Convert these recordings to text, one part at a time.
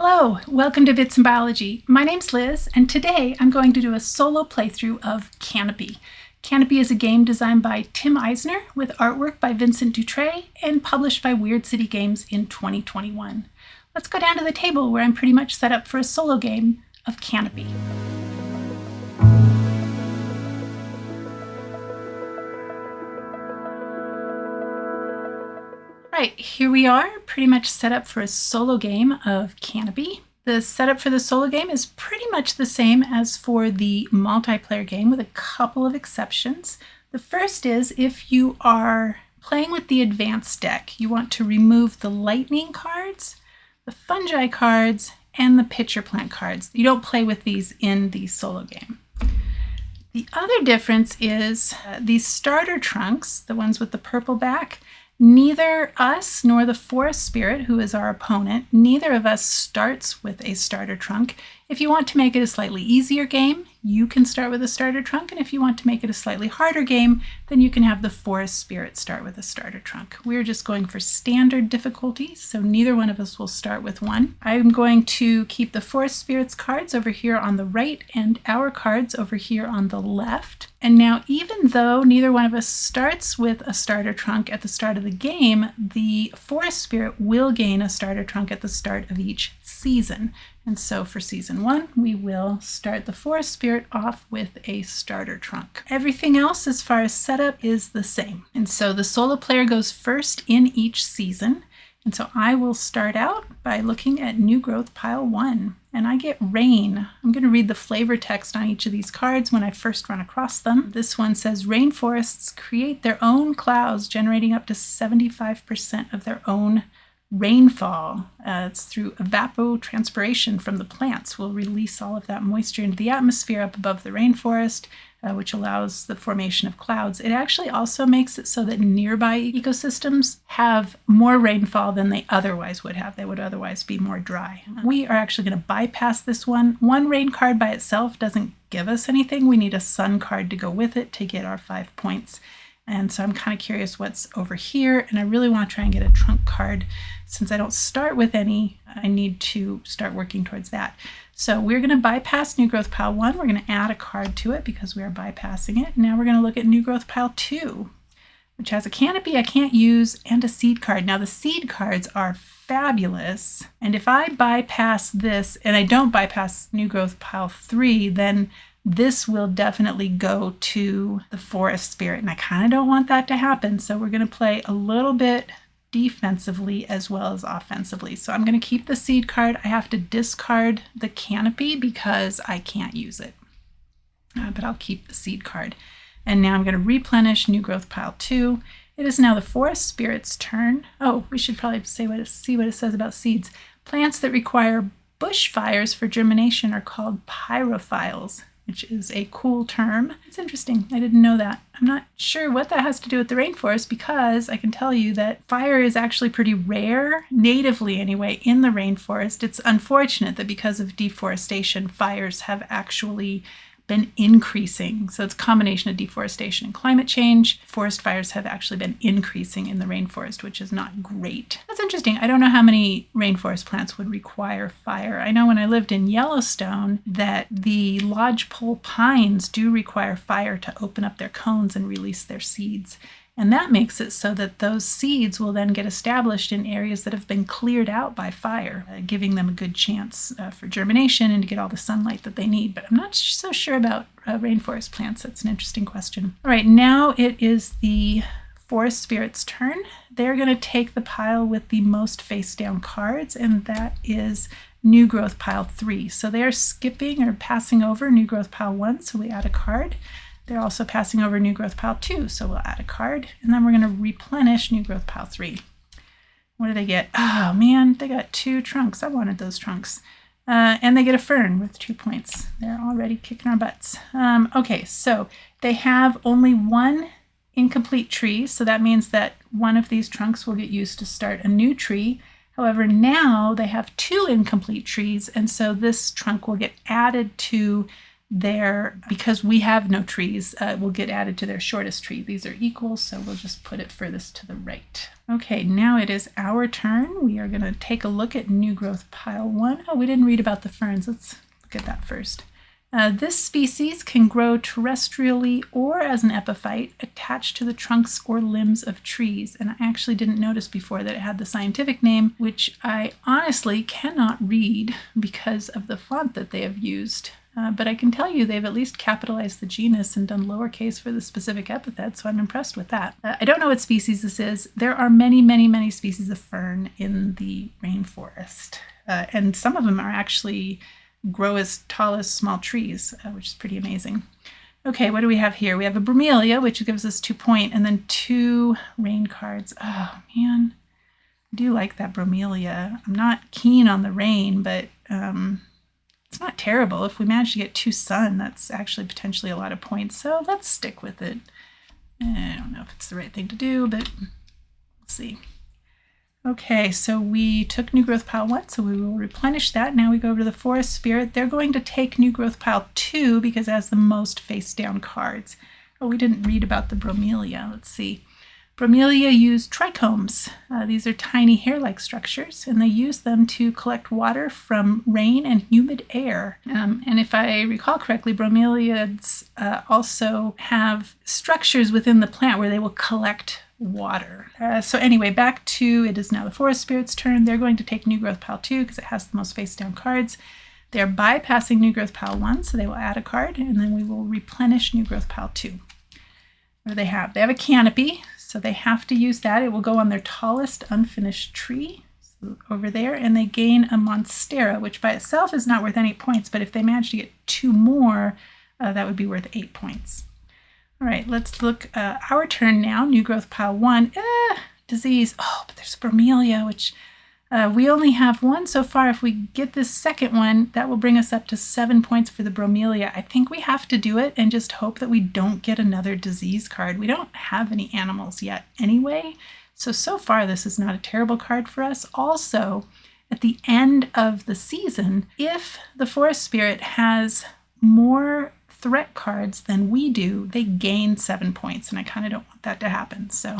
Hello, welcome to Bits and Biology. My name's Liz, and today I'm going to do a solo playthrough of Canopy. Canopy is a game designed by Tim Eisner with artwork by Vincent Dutray and published by Weird City Games in 2021. Let's go down to the table where I'm pretty much set up for a solo game of Canopy. Right, here we are, pretty much set up for a solo game of Canopy. The setup for the solo game is pretty much the same as for the multiplayer game with a couple of exceptions. The first is if you are playing with the advanced deck, you want to remove the lightning cards, the fungi cards, and the pitcher plant cards. You don't play with these in the solo game. The other difference is these starter trunks, the ones with the purple back, neither us nor the forest spirit, who is our opponent, neither of us starts with a starter trunk. If you want to make it a slightly easier game, you can start with a starter trunk, and if you want to make it a slightly harder game, then you can have the forest spirit start with a starter trunk. We're just going for standard difficulty, so neither one of us will start with one. I'm going to keep the forest spirit's cards over here on the right and our cards over here on the left. And now, even though neither one of us starts with a starter trunk at the start of the game, the forest spirit will gain a starter trunk at the start of each season. And so for season 1, we will start the forest spirit off with a starter trunk. Everything else as far as setup is the same. And so the solo player goes first in each season. And so I will start out by looking at New Growth Pile 1, and I get Rain. I'm going to read the flavor text on each of these cards when I first run across them. This one says, rainforests create their own clouds, generating up to 75% of their own rainfall. It's through evapotranspiration from the plants. We'll release all of that moisture into the atmosphere up above the rainforest, which allows the formation of clouds. It actually also makes it so that nearby ecosystems have more rainfall than they otherwise would have. They would otherwise be more dry. We are actually going to bypass this one. One rain card by itself doesn't give us anything. We need a sun card to go with it to get our 5 points. And so I'm kind of curious what's over here, and I really want to try and get a trunk card. Since I don't start with any, I need to start working towards that. So we're going to bypass New Growth Pile 1. We're going to add a card to it because we are bypassing it. Now we're going to look at New Growth Pile 2, which has a canopy I can't use and a seed card. Now the seed cards are fabulous, and if I bypass this and I don't bypass New Growth Pile 3, then this will definitely go to the forest spirit, and I kind of don't want that to happen. So we're going to play a little bit defensively as well as offensively. So I'm going to keep the seed card. I have to discard the canopy because I can't use it, but I'll keep the seed card. And now I'm going to replenish New Growth Pile 2. It is now the forest spirit's turn. Oh, we should probably see what it says about seeds. Plants that require bushfires for germination are called pyrophiles, which is a cool term. It's interesting. I didn't know that. I'm not sure what that has to do with the rainforest, because I can tell you that fire is actually pretty rare, natively anyway, in the rainforest. It's unfortunate that because of deforestation, fires have actually been increasing. So it's a combination of deforestation and climate change. Forest fires have actually been increasing in the rainforest, which is not great. That's interesting. I don't know how many rainforest plants would require fire. I know when I lived in Yellowstone that the lodgepole pines do require fire to open up their cones and release their seeds. And that makes it so that those seeds will then get established in areas that have been cleared out by fire, giving them a good chance for germination and to get all the sunlight that they need. But I'm not so sure about rainforest plants. That's an interesting question. All right, now it is the forest spirit's turn. They're going to take the pile with the most face down cards, and that is New Growth Pile 3. So they are skipping or passing over New Growth Pile 1, so we add a card. They're also passing over New Growth Pile 2, so we'll add a card, and then we're going to replenish New Growth Pile 3. What do they get? Oh man, they got 2 trunks. I wanted those trunks. And they get a fern with 2 points. They're already kicking our butts. Okay, so they have only 1 incomplete tree, so that means that one of these trunks will get used to start a new tree. However, now they have 2 incomplete trees, and so this trunk will get added to because we have no trees, will get added to their shortest tree. These are equal, so we'll just put it furthest to the right. Okay, now it is our turn. We are going to take a look at new growth pile 1. Oh, we didn't read about the ferns. Let's look at that first. This species can grow terrestrially or as an epiphyte attached to the trunks or limbs of trees. And I actually didn't notice before that it had the scientific name, which I honestly cannot read because of the font that they have used. But I can tell you they've at least capitalized the genus and done lowercase for the specific epithet, so I'm impressed with that. I don't know what species this is. There are many, many, many species of fern in the rainforest. And some of them are actually grow as tall as small trees, which is pretty amazing. Okay, what do we have here? We have a bromelia, which gives us 2 points, and then 2 rain cards. Oh, man. I do like that bromelia. I'm not keen on the rain, but it's not terrible. If we manage to get 2 sun, that's actually potentially a lot of points, so let's stick with it. I don't know if it's the right thing to do, but we'll see. Okay, so we took new growth pile 1, so we will replenish that. Now we go over to the forest spirit. They're going to take new growth pile 2 because it has the most face down cards. Oh, we didn't read about the bromelia. Let's see. Bromelia use trichomes. These are tiny hair-like structures, and they use them to collect water from rain and humid air. And if I recall correctly, bromeliads also have structures within the plant where they will collect water. So anyway, back to, it is now the forest spirit's turn. They're going to take new growth pile 2 because it has the most face down cards. They're bypassing new growth pile 1, so they will add a card, and then we will replenish new growth pile 2. What do they have? They have a canopy, so they have to use that. It will go on their tallest unfinished tree, so over there, and they gain a monstera, which by itself is not worth any points, but if they manage to get 2 more, that would be worth 8 points. All right, let's look, our turn now, new growth pile 1. Disease, oh, but there's bromelia, which we only have 1 so far. If we get this second one, that will bring us up to 7 points for the bromelia. I think we have to do it and just hope that we don't get another disease card. We don't have any animals yet anyway, so far this is not a terrible card for us. Also, at the end of the season, if the forest spirit has more threat cards than we do, they gain 7 points, and I kind of don't want that to happen, so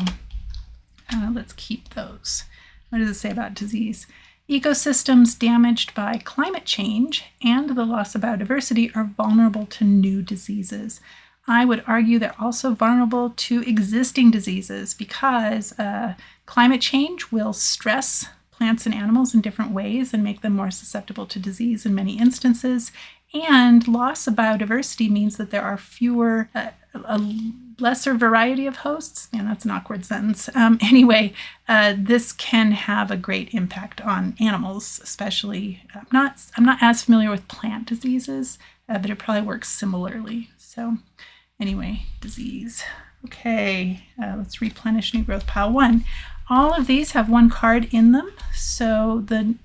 let's keep those. What does it say about disease? Ecosystems damaged by climate change and the loss of biodiversity are vulnerable to new diseases. I would argue they're also vulnerable to existing diseases because climate change will stress plants and animals in different ways and make them more susceptible to disease in many instances. And loss of biodiversity means that there are fewer, a lesser variety of hosts. Man, that's an awkward sentence. Anyway, this can have a great impact on animals, especially. I'm not as familiar with plant diseases, but it probably works similarly. So anyway, disease. Okay, let's replenish new growth pile 1. All of these have 1 card in them, so the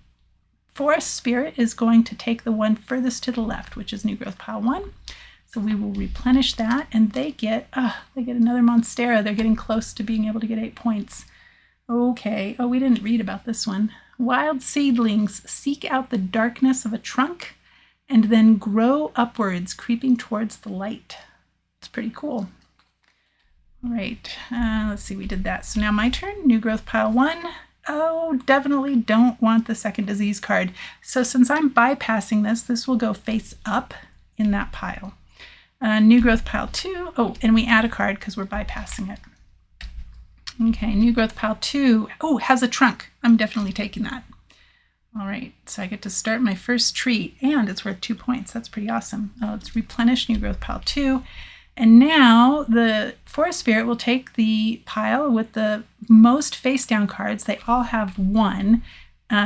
forest spirit is going to take the one furthest to the left, which is new growth pile 1. So we will replenish that, and they get another monstera. They're getting close to being able to get 8 points. Okay. Oh, we didn't read about this one. Wild seedlings seek out the darkness of a trunk and then grow upwards, creeping towards the light. It's pretty cool. All right. Let's see. We did that. So now my turn. New growth pile 1. Oh, definitely don't want the second disease card. So since I'm bypassing this will go face up in that pile. New growth pile 2. Oh, and we add a card because we're bypassing it. Okay, new growth pile 2. Oh, has a trunk. I'm definitely taking that. All right, so I get to start my first tree, and it's worth 2 points. That's pretty awesome. Let's replenish new growth pile 2. And now the forest spirit will take the pile with the most face down cards. They all have 1.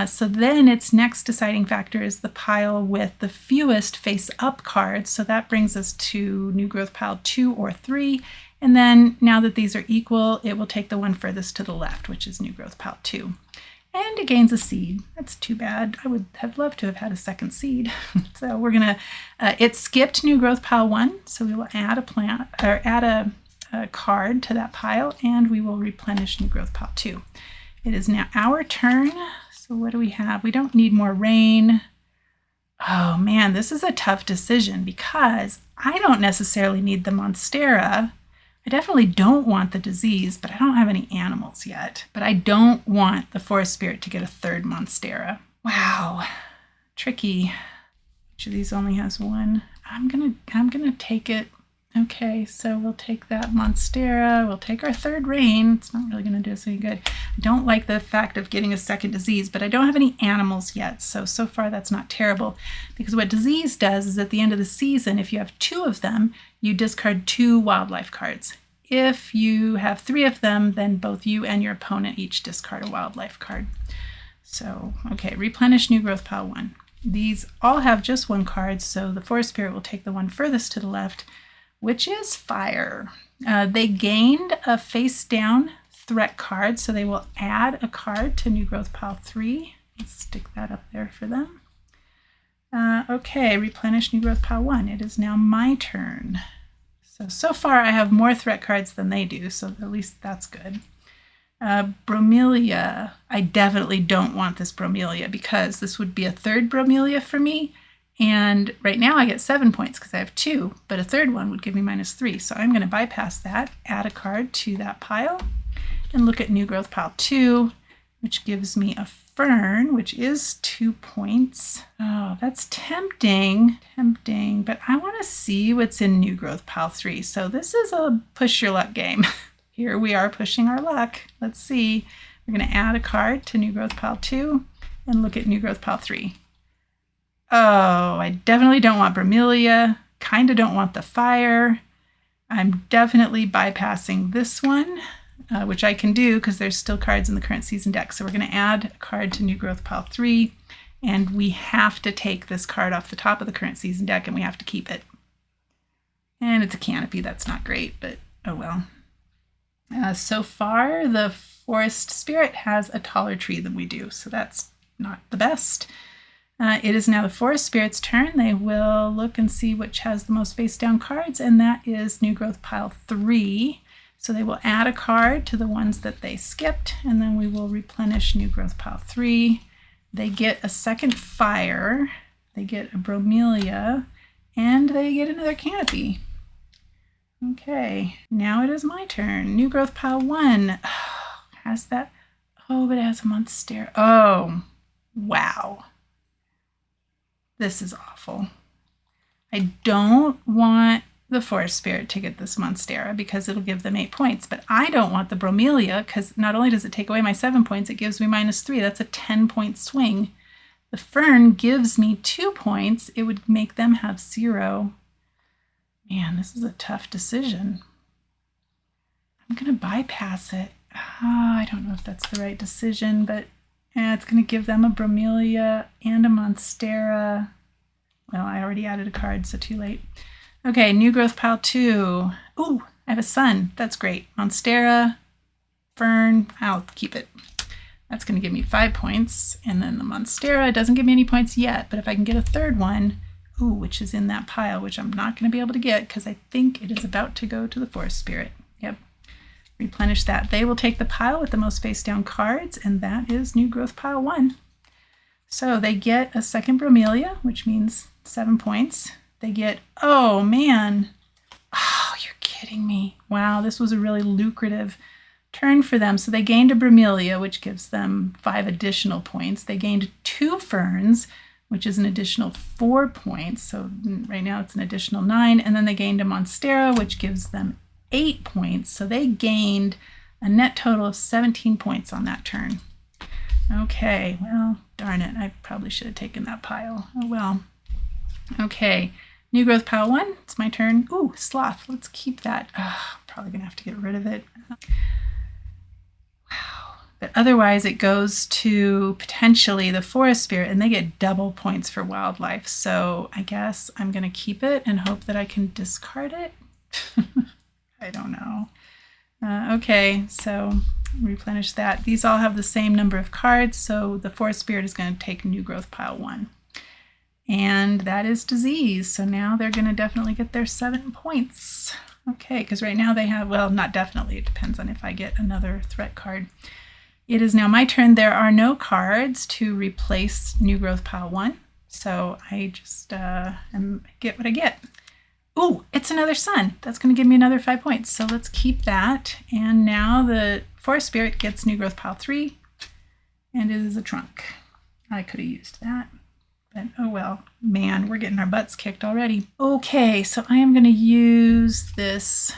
So then its next deciding factor is the pile with the fewest face up cards. So that brings us to new growth pile 2 or 3. And then now that these are equal, it will take the one furthest to the left, which is new growth pile 2. And it gains a seed. That's too bad. I would have loved to have had a second seed. So we're going to, it skipped new growth pile 1. So we will add a plant, or add a card to that pile, and we will replenish new growth pile 2. It is now our turn. So what do we have? We don't need more rain. Oh man, this is a tough decision because I don't necessarily need the Monstera. I definitely don't want the disease, but I don't have any animals yet. But I don't want the forest spirit to get a third Monstera. Wow, tricky. Each of these only has one. I'm gonna take it. Okay, so we'll take that Monstera. We'll take our third rain. It's not really gonna do us any good. I don't like the fact of getting a second disease, but I don't have any animals yet. So far that's not terrible, because what disease does is at the end of the season, if you have 2 of them, you discard 2 wildlife cards. If you have 3 of them, then both you and your opponent each discard a wildlife card. So, okay, replenish new growth pile 1. These all have just 1 card, so the forest spirit will take the one furthest to the left, which is fire. They gained a face down threat card, so they will add a card to new growth pile 3. Let's stick that up there for them. Okay, replenish new growth pile 1. It is now my turn. So far I have more threat cards than they do, so at least that's good. Bromelia. I definitely don't want this Bromelia because this would be a third Bromelia for me. And right now I get 7 points because I have 2, but a third one would give me -3. So I'm going to bypass that, add a card to that pile, and look at new growth pile 2, which gives me a fern, which is 2 points. Oh, that's tempting, but I want to see what's in new growth pile 3. So this is a push your luck game. Here we are pushing our luck. Let's see. We're going to add a card to new growth pile 2 and look at new growth pile 3. Oh, I definitely don't want Bromelia. Kind of don't want the fire. I'm definitely bypassing this one, which I can do because there's still cards in the current season deck. So we're going to add a card to new growth pile 3, and we have to take this card off the top of the current season deck, and we have to keep it. And it's a Canopy. That's not great, but oh well. So far, the forest spirit has a taller tree than we do, so that's not the best. It is now the forest spirit's turn. They will look and see which has the most face down cards, and that is new growth pile 3. So they will add a card to the ones that they skipped, and then we will replenish new growth pile 3. They get a second fire, they get a Bromelia, and they get another Canopy. Okay, now it is my turn. New growth pile 1. Oh, has that? Oh, but it has a Monstera. Oh, wow. This is awful. I don't want the forest spirit to get this Monstera because it'll give them 8 points, but I don't want the Bromelia because not only does it take away my 7 points, it gives me -3. That's a 10-point swing. The fern gives me 2 points. It would make them have 0. Man, this is a tough decision. I'm going to bypass it. I don't know if that's the right decision, but it's going to give them a Bromelia and a Monstera. Well, I already added a card, so too late. Okay, new growth pile 2. Ooh, I have a sun. That's great. Monstera, fern, I'll keep it. That's going to give me 5 points. And then the Monstera doesn't give me any points yet, but if I can get a third one, ooh, which is in that pile, which I'm not going to be able to get because I think it is about to go to the forest spirit. Yep. Replenish that. They will take the pile with the most face down cards, and that is new growth pile 1. So they get a second Bromelia, which means 7 points. They get, oh man, oh, you're kidding me. Wow, this was a really lucrative turn for them. So they gained a Bromelia, which gives them 5 additional points. They gained 2 ferns, which is an additional 4 points. So right now it's an additional 9. And then they gained a Monstera, which gives them 8 points. So they gained a net total of 17 points on that turn. Okay, well, darn it. I probably should have taken that pile. Oh, well. Okay, new growth pile 1. It's my turn. Ooh, sloth. Let's keep that. Probably going to have to get rid of it. Wow. But otherwise, it goes to potentially the forest spirit, and they get double points for wildlife. So I guess I'm going to keep it and hope that I can discard it. I don't know. Okay, so replenish that. These all have the same number of cards, so the forest spirit is going to take new growth pile 1. And that is disease. So now they're going to definitely get their 7 points. Okay, because right now they have, well, not definitely. It depends on if I get another threat card. It is now my turn. There are no cards to replace new growth pile 1. So I just get what I get. Ooh, it's another sun. That's going to give me another 5 points. So let's keep that. And now the forest spirit gets new growth pile 3, and it is a trunk. I could have used that, but oh well. Man, we're getting our butts kicked already. Okay, so I am going to use this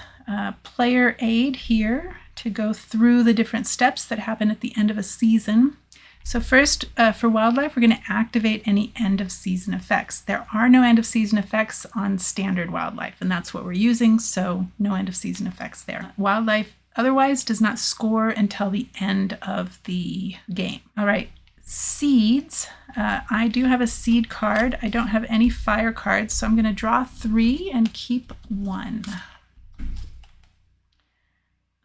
player aid here to go through the different steps that happen at the end of a season. So first, for wildlife, we're going to activate any end-of-season effects. There are no end-of-season effects on standard wildlife, and that's what we're using, so no end-of-season effects there. Wildlife otherwise does not score until the end of the game. All right, seeds. I do have a seed card. I don't have any fire cards, so I'm going to draw 3 and keep 1.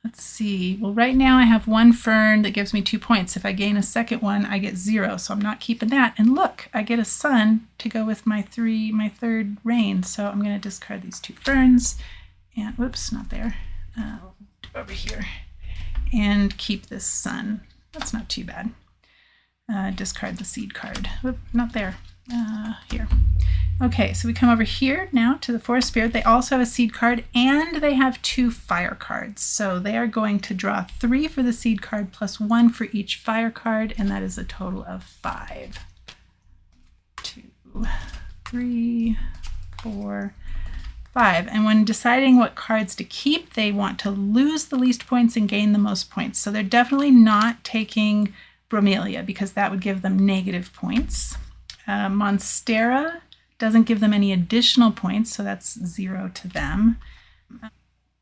Let's see. Well, right now I have 1 fern that gives me 2 points. If I gain a second one, I get 0, so I'm not keeping that. And look, I get a sun to go with my 3rd rain, so I'm going to discard these 2 ferns. And whoops, not there. Over here. And keep this sun. That's not too bad. Discard the seed card. Whoop, not there. Here. Okay, so we come over here now to the forest spirit. They also have a seed card, and they have 2 fire cards. So they are going to draw 3 for the seed card plus 1 for each fire card, and that is a total of 5. 2, 3, 4, 5. And when deciding what cards to keep, they want to lose the least points and gain the most points. So they're definitely not taking Bromelia because that would give them negative points. Monstera doesn't give them any additional points, so that's 0 to them.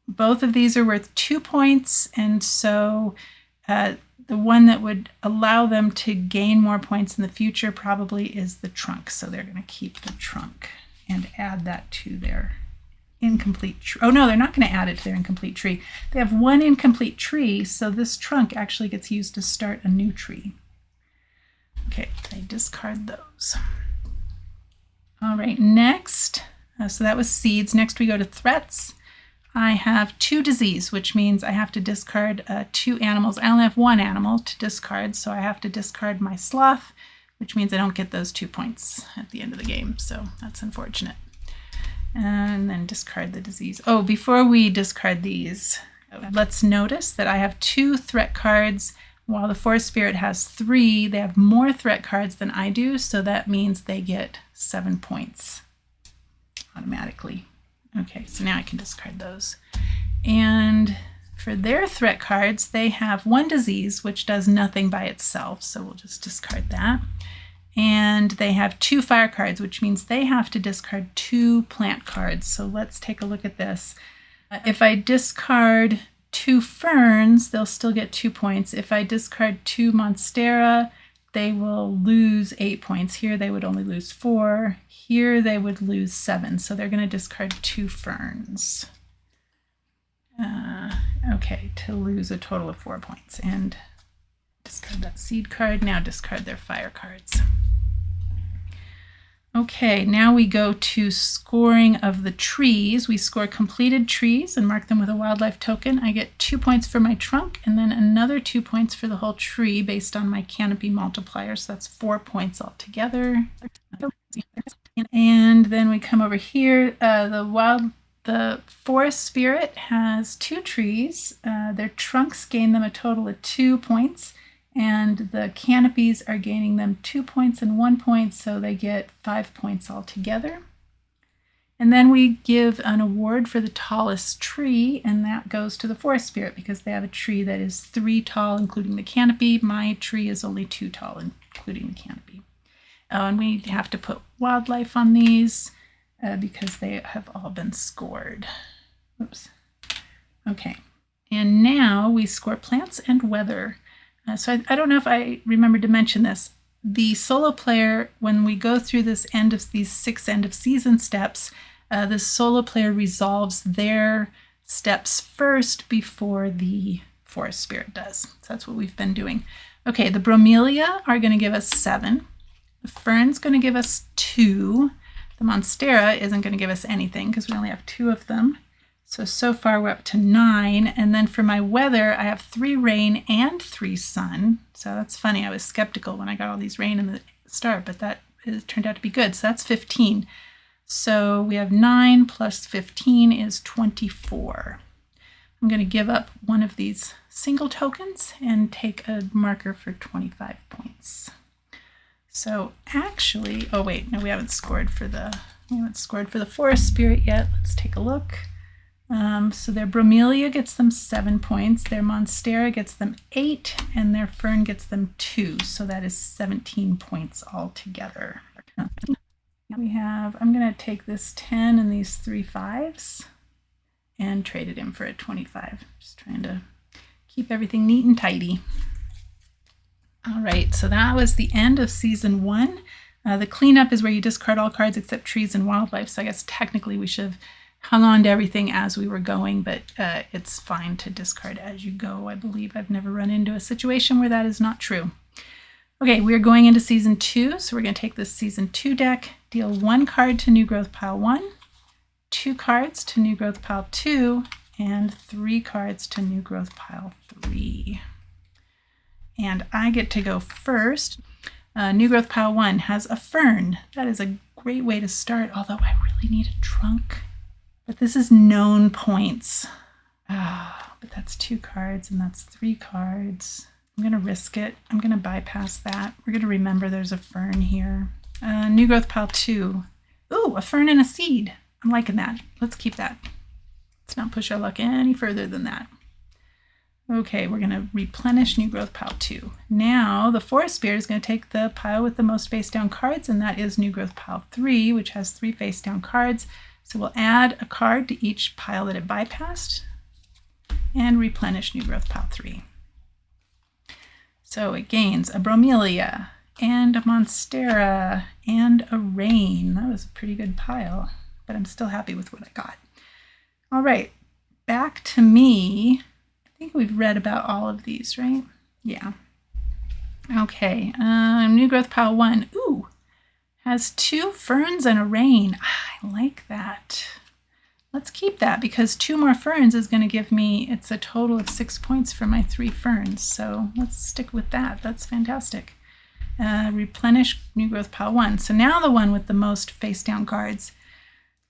Both of these are worth 2 points, and so the one that would allow them to gain more points in the future probably is the trunk. So they're going to keep the trunk and add that to their incomplete tree. Oh no, they're not going to add it to their incomplete tree. They have 1 incomplete tree, so this trunk actually gets used to start a new tree. Okay, I discard those. All right, next, so that was seeds. Next we go to threats. I have 2 disease, which means I have to discard 2 animals. I only have 1 animal to discard, so I have to discard my sloth, which means I don't get those 2 points at the end of the game, so that's unfortunate. And then discard the disease. Oh, before we discard these, let's notice that I have 2 threat cards. While the forest spirit has 3, they have more threat cards than I do, so that means they get 7 points automatically. Okay, so now I can discard those. And for their threat cards, they have 1 disease, which does nothing by itself, so we'll just discard that. And they have 2 fire cards, which means they have to discard 2 plant cards. So let's take a look at this. If I discard 2 ferns, they'll still get 2 points. If I discard 2 monstera, they will lose 8 points. Here they would only lose 4. Here they would lose 7. So they're going to discard 2 ferns. Okay, to lose a total of 4 points. And discard that seed card. Now discard their fire cards. Okay, now we go to scoring of the trees. We score completed trees and mark them with a wildlife token. I get 2 points for my trunk and then another 2 points for the whole tree based on my canopy multiplier. So that's 4 points altogether. And then we come over here. The forest spirit has 2 trees. Their trunks gain them a total of 2 points. And the canopies are gaining them 2 points and 1 point, so they get 5 points altogether. And then we give an award for the tallest tree, and that goes to the forest spirit because they have a tree that is 3 tall, including the canopy. My tree is only 2 tall, including the canopy. And we have to put wildlife on these because they have all been scored. Oops. Okay. And now we score plants and weather. So I don't know if I remembered to mention this. The solo player, when we go through these 6 end of season steps, the solo player resolves their steps first before the forest spirit does. So that's what we've been doing. Okay, the bromelia are going to give us 7. The fern's going to give us 2. The monstera isn't going to give us anything because we only have 2 of them. So far we're up to 9. And then for my weather, I have 3 rain and 3 sun. So that's funny. I was skeptical when I got all these rain in the start, but that turned out to be good. So that's 15. So we have 9 plus 15 is 24. I'm going to give up one of these single tokens and take a marker for 25 points. So actually, oh wait, no, we haven't scored for the forest spirit yet. Let's take a look. So their bromelia gets them 7 points, their monstera gets them 8, and their fern gets them 2. So that is 17 points altogether. We have, I'm going to take this 10 and these 3 5s and trade it in for a 25. Just trying to keep everything neat and tidy. All right, so that was the end of season 1. The cleanup is where you discard all cards except trees and wildlife. So I guess technically we should have hung on to everything as we were going, but it's fine to discard as you go. I believe I've never run into a situation where that is not true. Okay, we're going into season 2, so we're going to take this season 2 deck, deal 1 card to new growth pile 1, 2 cards to new growth pile 2, and 3 cards to new growth pile 3. And I get to go first. New growth pile 1 has a fern. That is a great way to start, although I really need a trunk. But this is known points. But that's 2 cards and that's 3 cards. I'm going to risk it. I'm going to bypass that. We're going to remember there's a fern here. New growth pile 2. Ooh, a fern and a seed. I'm liking that. Let's keep that. Let's not push our luck any further than that. Okay, we're going to replenish new growth pile 2. Now the forest spirit is going to take the pile with the most face down cards, and that is new growth pile 3, which has 3 face down cards. So we'll add a card to each pile that it bypassed and replenish new growth pile 3. So it gains a bromelia and a monstera and a rain. That was a pretty good pile, but I'm still happy with what I got. All right, back to me. I think we've read about all of these, right? Yeah. Okay, new growth pile 1. Ooh, has 2 ferns and a rain. I like that. Let's keep that because 2 more ferns is going to give me, it's a total of 6 points for my 3 ferns. So let's stick with that. That's fantastic. Replenish new growth pile 1. So now the one with the most face down cards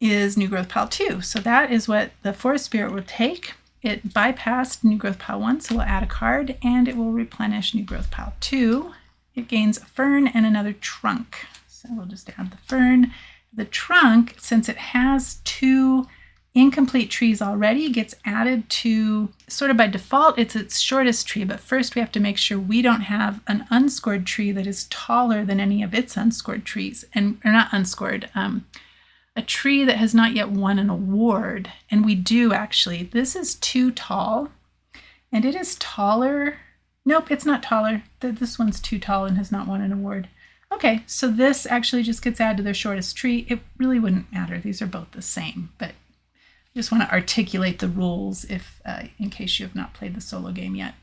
is new growth pile 2. So that is what the forest spirit will take. It bypassed new growth pile 1, so we'll add a card and it will replenish new growth pile 2. It gains a fern and another trunk. So we'll just add the fern. The trunk, since it has 2 incomplete trees already, gets added to, sort of by default, it's its shortest tree, but first we have to make sure we don't have an unscored tree that is taller than any of its unscored trees, or not unscored, a tree that has not yet won an award. And we do actually. This is too tall, and it is taller. Nope, it's not taller. This one's too tall and has not won an award. Okay, so this actually just gets added to their shortest tree. It really wouldn't matter. These are both the same, but I just want to articulate the rules if, in case you have not played the solo game yet.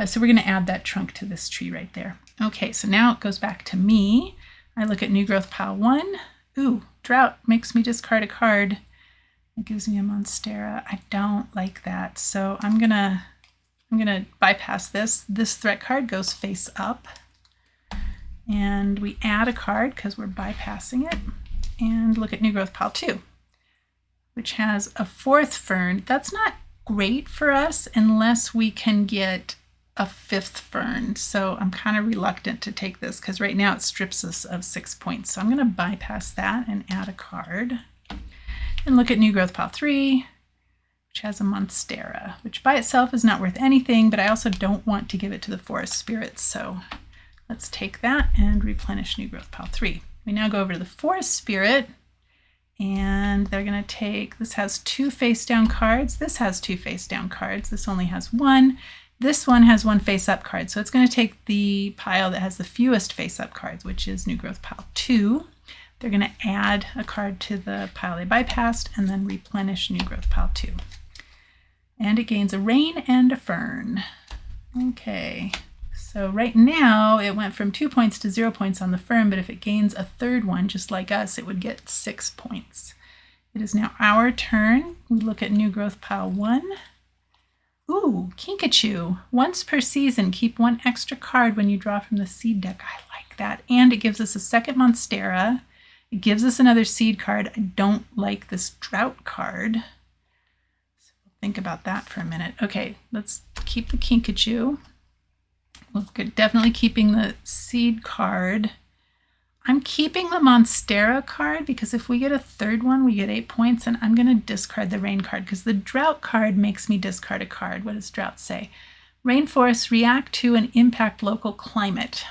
So we're going to add that trunk to this tree right there. Okay, so now it goes back to me. I look at new growth pile 1. Ooh, drought makes me discard a card. It gives me a monstera. I don't like that, so I'm gonna bypass this. This threat card goes face up, and we add a card because we're bypassing it. And look at new growth pile 2, which has a 4th fern. That's not great for us unless we can get a 5th fern. So I'm kind of reluctant to take this because right now it strips us of 6 points. So I'm going to bypass that and add a card. And look at new growth pile 3, which has a monstera, which by itself is not worth anything, but I also don't want to give it to the forest spirits. So let's take that and replenish new growth pile 3. We now go over to the forest spirit, and they're going to take, this has 2 face down cards. This has 2 face down cards. This only has 1. This one has 1 face-up card, so it's going to take the pile that has the fewest face-up cards, which is new growth pile 2. They're going to add a card to the pile they bypassed and then replenish new growth pile 2. And it gains a rain and a fern. Okay, so right now it went from 2 points to 0 points on the fern, but if it gains a 3rd one, just like us, it would get 6 points. It is now our turn. We look at new growth pile 1. Ooh, Kinkajou. Once per season, keep one extra card when you draw from the seed deck. I like that. And it gives us a second Monstera. It gives us another seed card. I don't like this drought card. So we'll think about that for a minute. Okay, let's keep the Kinkajou. We're definitely keeping the seed card. I'm keeping the Monstera card because if we get a third one, we get 8 points, and I'm going to discard the rain card because the drought card makes me discard a card. What does drought say? Rainforests react to and impact local climate.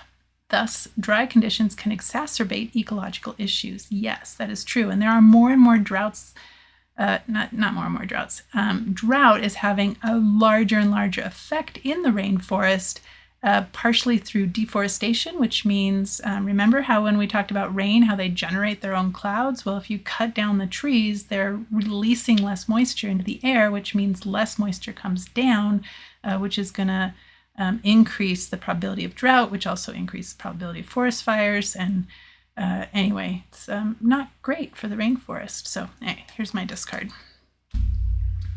Thus, dry conditions can exacerbate ecological issues. Yes, that is true. And there are more and more droughts. Not more and more droughts. Drought is having a larger and larger effect in the rainforest, partially through deforestation, which means, remember how when we talked about rain, how they generate their own clouds? Well, if you cut down the trees, they're releasing less moisture into the air, which means less moisture comes down, which is going to increase the probability of drought, which also increases the probability of forest fires. And anyway, it's not great for the rainforest. So hey, here's my discard.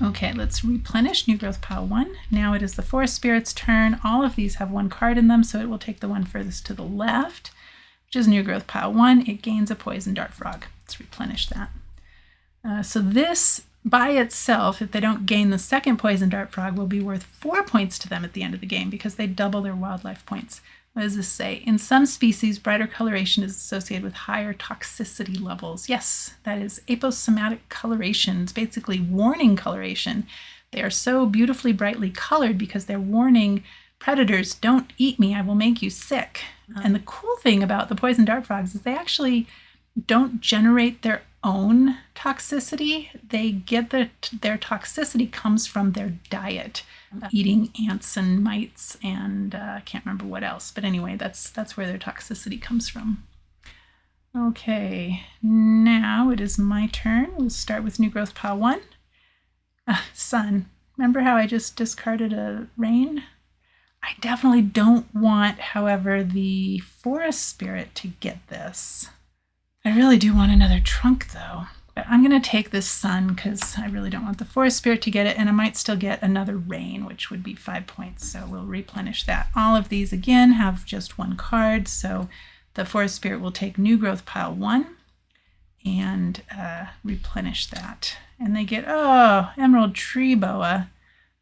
Okay, let's replenish New Growth Pile 1. Now it is the Forest Spirit's turn. All of these have one card in them, so it will take the one furthest to the left, which is New Growth Pile 1. It gains a Poison Dart Frog. Let's replenish that. So this by itself, if they don't gain the second Poison Dart Frog, will be worth 4 points to them at the end of the game because they double their wildlife points. What does this say? In some species, brighter coloration is associated with higher toxicity levels. Yes, that is aposematic coloration. It's basically warning coloration. They are so beautifully brightly colored because they're warning predators, don't eat me, I will make you sick. And the cool thing about the poison dart frogs is they actually don't generate their own toxicity. They get their toxicity comes from their diet. Eating ants and mites and I can't remember what else. But anyway, that's where their toxicity comes from. Okay, now it is my turn. We'll start with New Growth Pile 1. Sun. Remember how I just discarded a rain? I definitely don't want, however, the Forest Spirit to get this. I really do want another trunk, though. But I'm going to take this sun because I really don't want the Forest Spirit to get it, and I might still get another rain, which would be 5 points, so we'll replenish that. All of these, again, have just one card, so the Forest Spirit will take New Growth Pile 1 and replenish that. And they get, Emerald Tree Boa.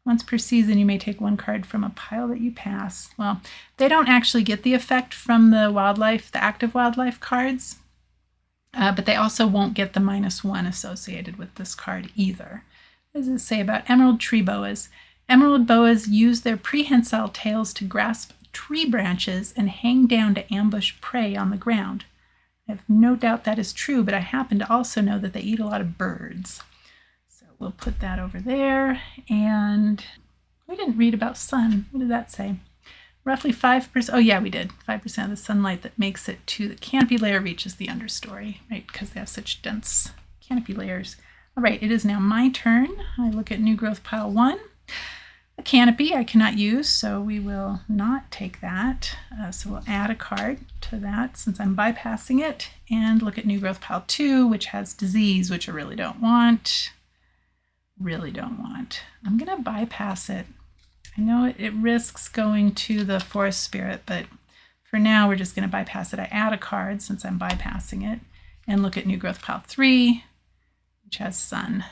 Once per season, you may take one card from a pile that you pass. Well, they don't actually get the effect from the wildlife, the active wildlife cards. But they also won't get the -1 associated with this card either. What does it say about emerald tree boas? Emerald boas use their prehensile tails to grasp tree branches and hang down to ambush prey on the ground. I have no doubt that is true, but I happen to also know that they eat a lot of birds. So we'll put that over there. And we didn't read about sun. What did that say? Roughly 5%, oh yeah, we did. 5% of the sunlight that makes it to the canopy layer reaches the understory, right? Because they have such dense canopy layers. All right, it is now my turn. I look at New Growth Pile 1. A canopy I cannot use, so we will not take that. So we'll add a card to that since I'm bypassing it. And look at New Growth Pile 2, which has disease, which I really don't want. Really don't want. I'm going to bypass it. I know it risks going to the Forest Spirit, but for now we're just going to bypass it. I add a card since I'm bypassing it, and look at New Growth Pile 3, which has sun,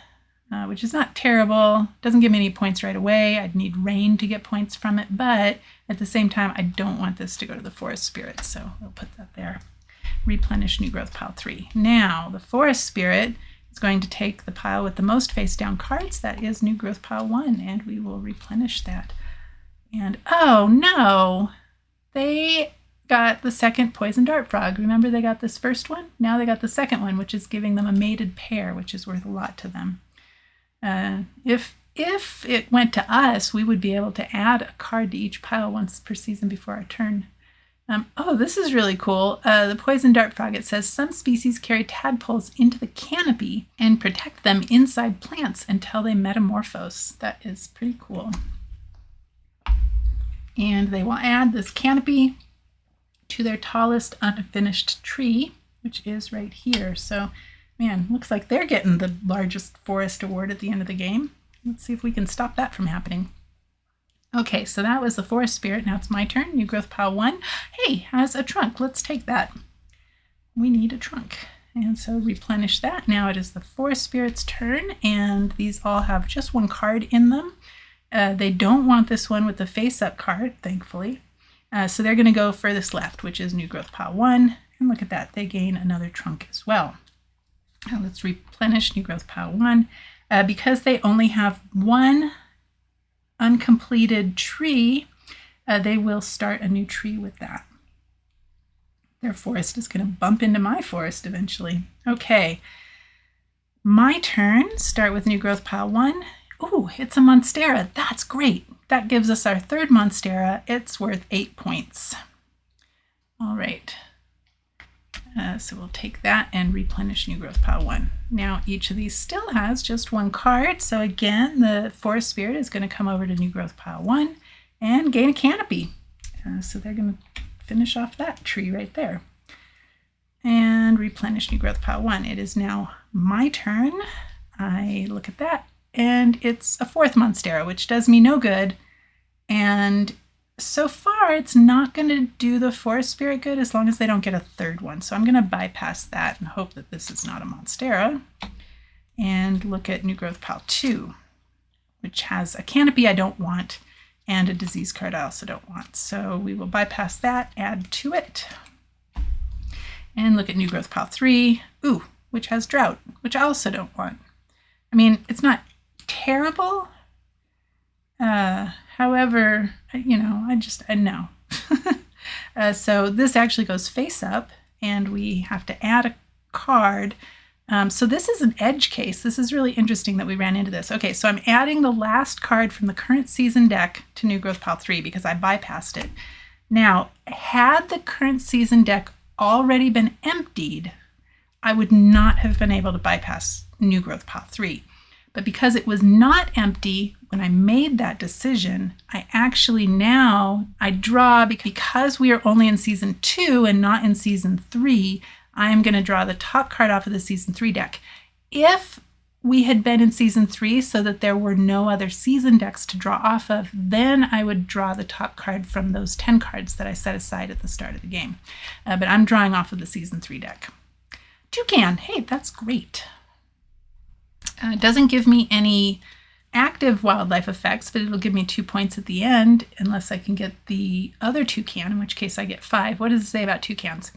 which is not terrible. Doesn't give me any points right away. I'd need rain to get points from it, but at the same time, I don't want this to go to the Forest Spirit, so we'll put that there. Replenish New Growth Pile 3. Now, the Forest Spirit is going to take the pile with the most face-down cards. That is New Growth Pile 1, and we will replenish that. And, oh no! They got the second Poison Dart Frog. Remember they got this first one? Now they got the second one, which is giving them a mated pair, which is worth a lot to them. If it went to us, we would be able to add a card to each pile once per season before our turn. This is really cool. The poison dart frog, it says some species carry tadpoles into the canopy and protect them inside plants until they metamorphose. That is pretty cool. And they will add this canopy to their tallest unfinished tree, which is right here. So, man, looks like they're getting the largest forest award at the end of the game. Let's see if we can stop that from happening. Okay, so that was the Forest Spirit. Now it's my turn. New growth pile 1. Hey, has a trunk. Let's take that. We need a trunk. And so replenish that. Now it is the Forest Spirit's turn, and these all have just one card in them. They don't want this one with the face-up card, thankfully. So they're going to go furthest left, which is New Growth Pile 1. And look at that. They gain another trunk as well. Now let's replenish New Growth Pile 1. Because they only have one uncompleted tree, they will start a new tree with that. Their forest is going to bump into my forest eventually. Okay, my turn. Start with New Growth Pile 1. Ooh, it's a Monstera. That's great. That gives us our third Monstera. It's worth 8 points. All right. So we'll take that and replenish New Growth Pile 1. Now each of these still has just one card. So again, the Forest Spirit is going to come over to New Growth Pile 1 and gain a Canopy. So they're going to finish off that tree right there. And replenish New Growth Pile 1. It is now my turn. I look at that, and it's a fourth Monstera, which does me no good. And so far, it's not going to do the Forest Spirit good as long as they don't get a third one. So I'm going to bypass that and hope that this is not a Monstera. And look at New Growth Pile 2, which has a Canopy I don't want and a disease card I also don't want. So we will bypass that, add to it. And look at New Growth Pile 3, ooh, which has Drought, which I also don't want. I mean, it's not terrible. However, you know, I know. So this actually goes face up, and we have to add a card. So this is an edge case. This is really interesting that we ran into this. Okay, so I'm adding the last card from the current season deck to New Growth Pile 3 because I bypassed it. Now, had the current season deck already been emptied, I would not have been able to bypass New Growth Pile 3. But because it was not empty when I made that decision, I actually I draw, because we are only in season 2 and not in season 3, I am going to draw the top card off of the season 3 deck. If we had been in season 3 so that there were no other season decks to draw off of, then I would draw the top card from those 10 cards that I set aside at the start of the game. But I'm drawing off of the season 3 deck. Toucan, hey, that's great. It doesn't give me any active wildlife effects, but it'll give me 2 points at the end unless I can get the other toucan, in which case I get 5. What does it say about toucans?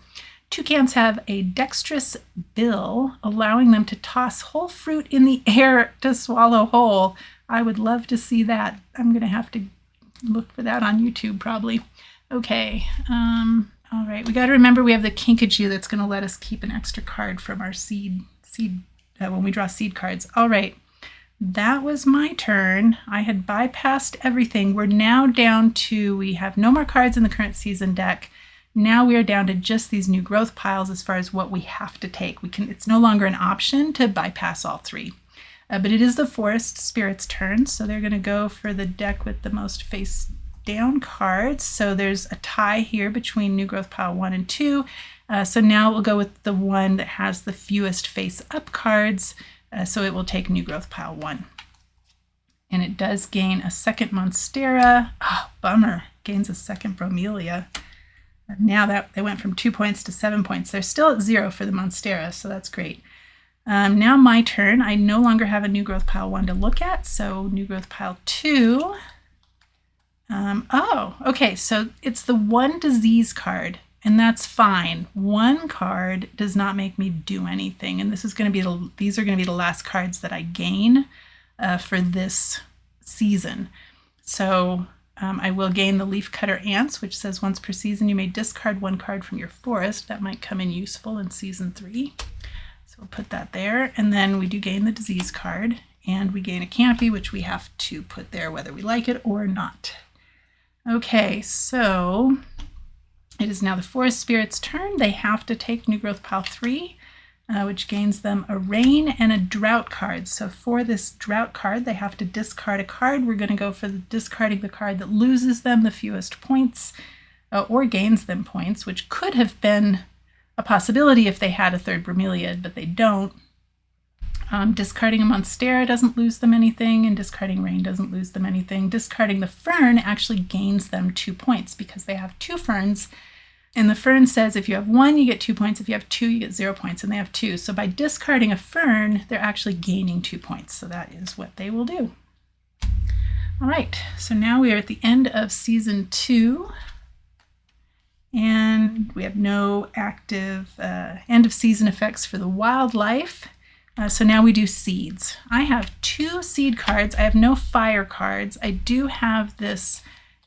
Toucans have a dexterous bill, allowing them to toss whole fruit in the air to swallow whole. I would love to see that. I'm going to have to look for that on YouTube probably. Okay. All right. We got to remember we have the Kinkajou that's going to let us keep an extra card from our seed when we draw seed cards. All right. That was my turn. I had bypassed everything. We're now down to, we have no more cards in the current season deck. Now we are down to just these new growth piles as far as what we have to take. It's no longer an option to bypass all 3. But it is the Forest Spirit's turn, so they're going to go for the deck with the most face down cards. So there's a tie here between New Growth Pile 1 and 2. So now we'll go with the one that has the fewest face up cards. So it will take New Growth Pile 1. And it does gain a second Monstera. Oh, bummer. Gains a second Bromelia. Now that they went from 2 points to 7 points. They're still at 0 for the Monstera, so that's great. Now my turn. I no longer have a New Growth Pile 1 to look at, so New Growth Pile 2. Okay, so it's the one disease card, and that's fine. One card does not make me do anything, and these are going to be the last cards that I gain for this season. So I will gain the Leafcutter Ants, which says once per season you may discard 1 card from your forest. That might come in useful in season 3. So we'll put that there. And then we do gain the disease card, and we gain a Canopy, which we have to put there whether we like it or not. Okay, so it is now the Forest Spirit's turn. They have to take New Growth Pile 3, which gains them a Rain and a Drought card. So for this Drought card, they have to discard a card. We're going to go for discarding the card that loses them the fewest points or gains them points, which could have been a possibility if they had a third Bromeliad, but they don't. Discarding a Monstera doesn't lose them anything, and discarding Rain doesn't lose them anything. Discarding the Fern actually gains them 2 points because they have 2 ferns. And the Fern says if you have 1, you get 2 points. If you have 2, you get 0 points, and they have 2. So by discarding a Fern, they're actually gaining 2 points. So that is what they will do. All right, so now we are at the end of season 2. And we have no active end of season effects for the wildlife. So now we do seeds. I have 2 seed cards. I have no fire cards. I do have this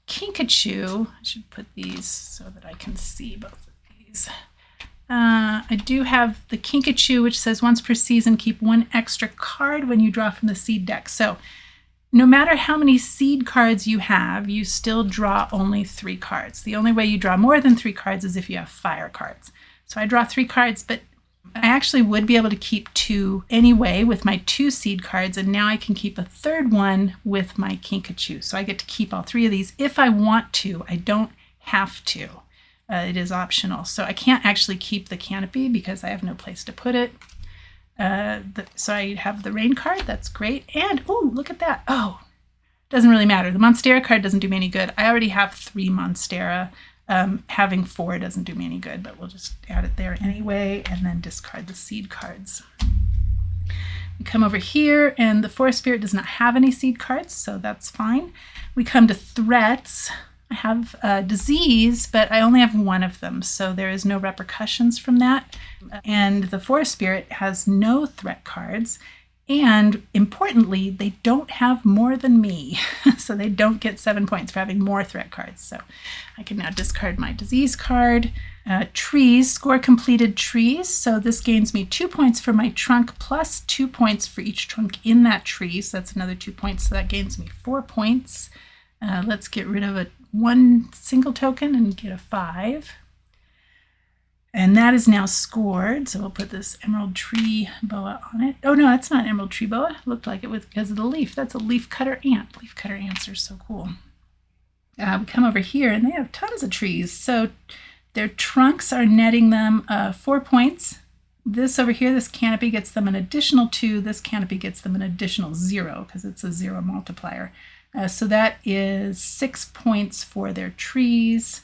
Kinkajou. I should put these so that I can see both of these. I do have the Kinkajou, which says once per season, keep 1 extra card when you draw from the seed deck. So no matter how many seed cards you have, you still draw only 3 cards. The only way you draw more than 3 cards is if you have fire cards. So I draw 3 cards, but I actually would be able to keep 2 anyway with my 2 seed cards, and now I can keep a 3rd one with my Kinkajou. So I get to keep all 3 of these if I want to. I don't have to. It is optional. So I can't actually keep the Canopy because I have no place to put it. So I have the Rain card. That's great. And, oh, look at that. Oh, doesn't really matter. The Monstera card doesn't do me any good. I already have 3 Monstera. Having 4 doesn't do me any good, but we'll just add it there anyway and then discard the seed cards. We come over here, and the Forest Spirit does not have any seed cards, so that's fine. We come to threats. I have disease, but I only have 1 of them, so there is no repercussions from that. And the Forest Spirit has no threat cards. And importantly, they don't have more than me. So they don't get 7 points for having more threat cards. So I can now discard my disease card. Trees, score completed trees. So this gains me 2 points for my trunk plus 2 points for each trunk in that tree. So that's another 2 points. So that gains me 4 points. Let's get rid of 1 single token and get a 5. And that is now scored. So we'll put this emerald tree boa on it. Oh, no, that's not emerald tree boa. It looked like it was because of the leaf. That's a leaf cutter ant. Leaf cutter ants are so cool. We come over here, and they have tons of trees. So their trunks are netting them 4 points. This over here, this canopy gets them an additional 2. This canopy gets them an additional 0 because it's a 0 multiplier. So that is 6 points for their trees.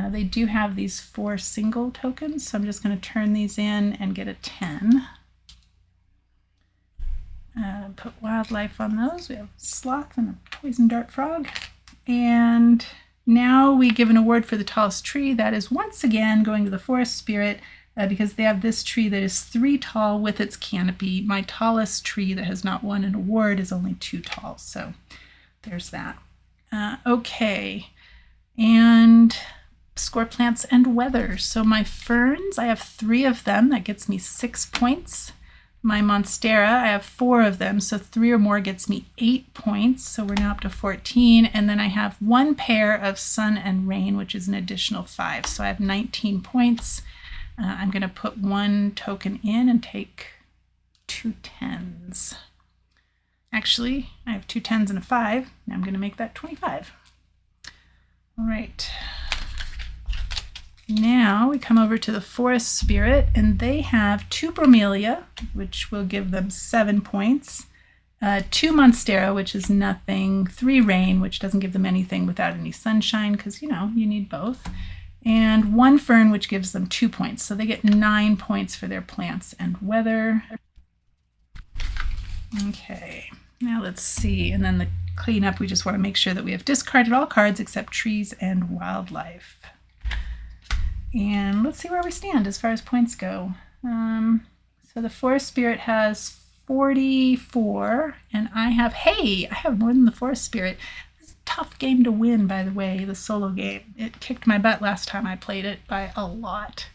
They do have these 4 single tokens, so I'm just going to turn these in and get a 10. Put wildlife on those. We have a sloth and a poison dart frog. And now we give an award for the tallest tree. That is once again going to the Forest Spirit because they have this tree that is 3 tall with its canopy. My tallest tree that has not won an award is only 2 tall, so there's that. Okay, and score plants and weather. So my ferns, I have 3 of them. That gets me 6 points. My Monstera, I have 4 of them, so 3 or more gets me 8 points. So we're now up to 14. And then I have 1 pair of sun and rain, which is an additional 5. So I have 19 points. I'm going to put 1 token in and take 2 10s. Actually, I have 2 10s and a 5. Now I'm going to make that 25. All right. Now we come over to the Forest Spirit, and they have 2 Bromelia, which will give them 7 points, 2 Monstera, which is nothing, 3 Rain, which doesn't give them anything without any sunshine, because, you know, you need both, and 1 Fern, which gives them 2 points. So they get 9 points for their plants and weather. Okay, now let's see. And then the cleanup, we just want to make sure that we have discarded all cards except trees and wildlife. And let's see where we stand as far as points go. So the Forest Spirit has 44, and I have more than the Forest Spirit. This is a tough game to win, by the way, the solo game. It kicked my butt last time I played it by a lot.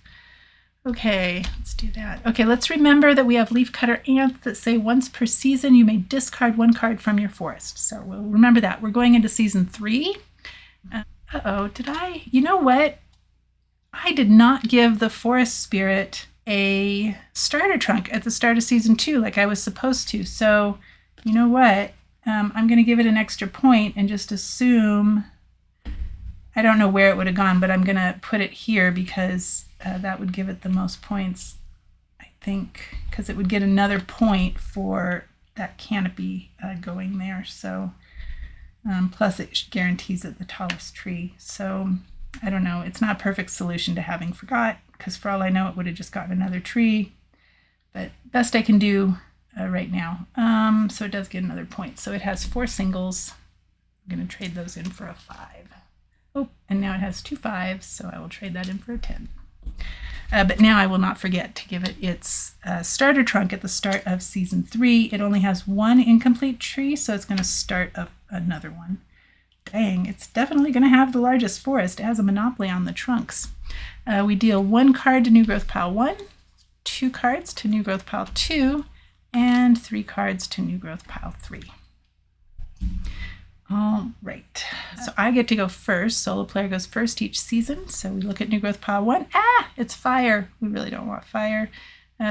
Okay, let's do that. Okay, let's remember that we have leafcutter ants that say once per season you may discard 1 card from your forest. So we'll remember that. We're going into season 3. You know what? I did not give the Forest Spirit a starter trunk at the start of season 2 like I was supposed to. So you know what? I'm going to give it an extra point and just assume, I don't know where it would have gone, but I'm going to put it here because that would give it the most points. I think, because it would get another point for that canopy going there. So plus it guarantees it the tallest tree. So I don't know. It's not a perfect solution to having forgot, because for all I know, it would have just gotten another tree. But best I can do right now. So it does get another point. So it has 4 singles. I'm going to trade those in for a 5. Oh, and now it has 2 5s, so I will trade that in for a 10. But now I will not forget to give it its starter trunk at the start of season 3. It only has 1 incomplete tree, so it's going to start another one. Dang, it's definitely going to have the largest forest. It has a monopoly on the trunks. We deal 1 card to new growth pile 1, 2 cards to new growth pile 2, and 3 cards to new growth pile 3. All right, so I get to go first. Solo player goes first each season. So we look at new growth pile 1. It's fire. We really don't want fire.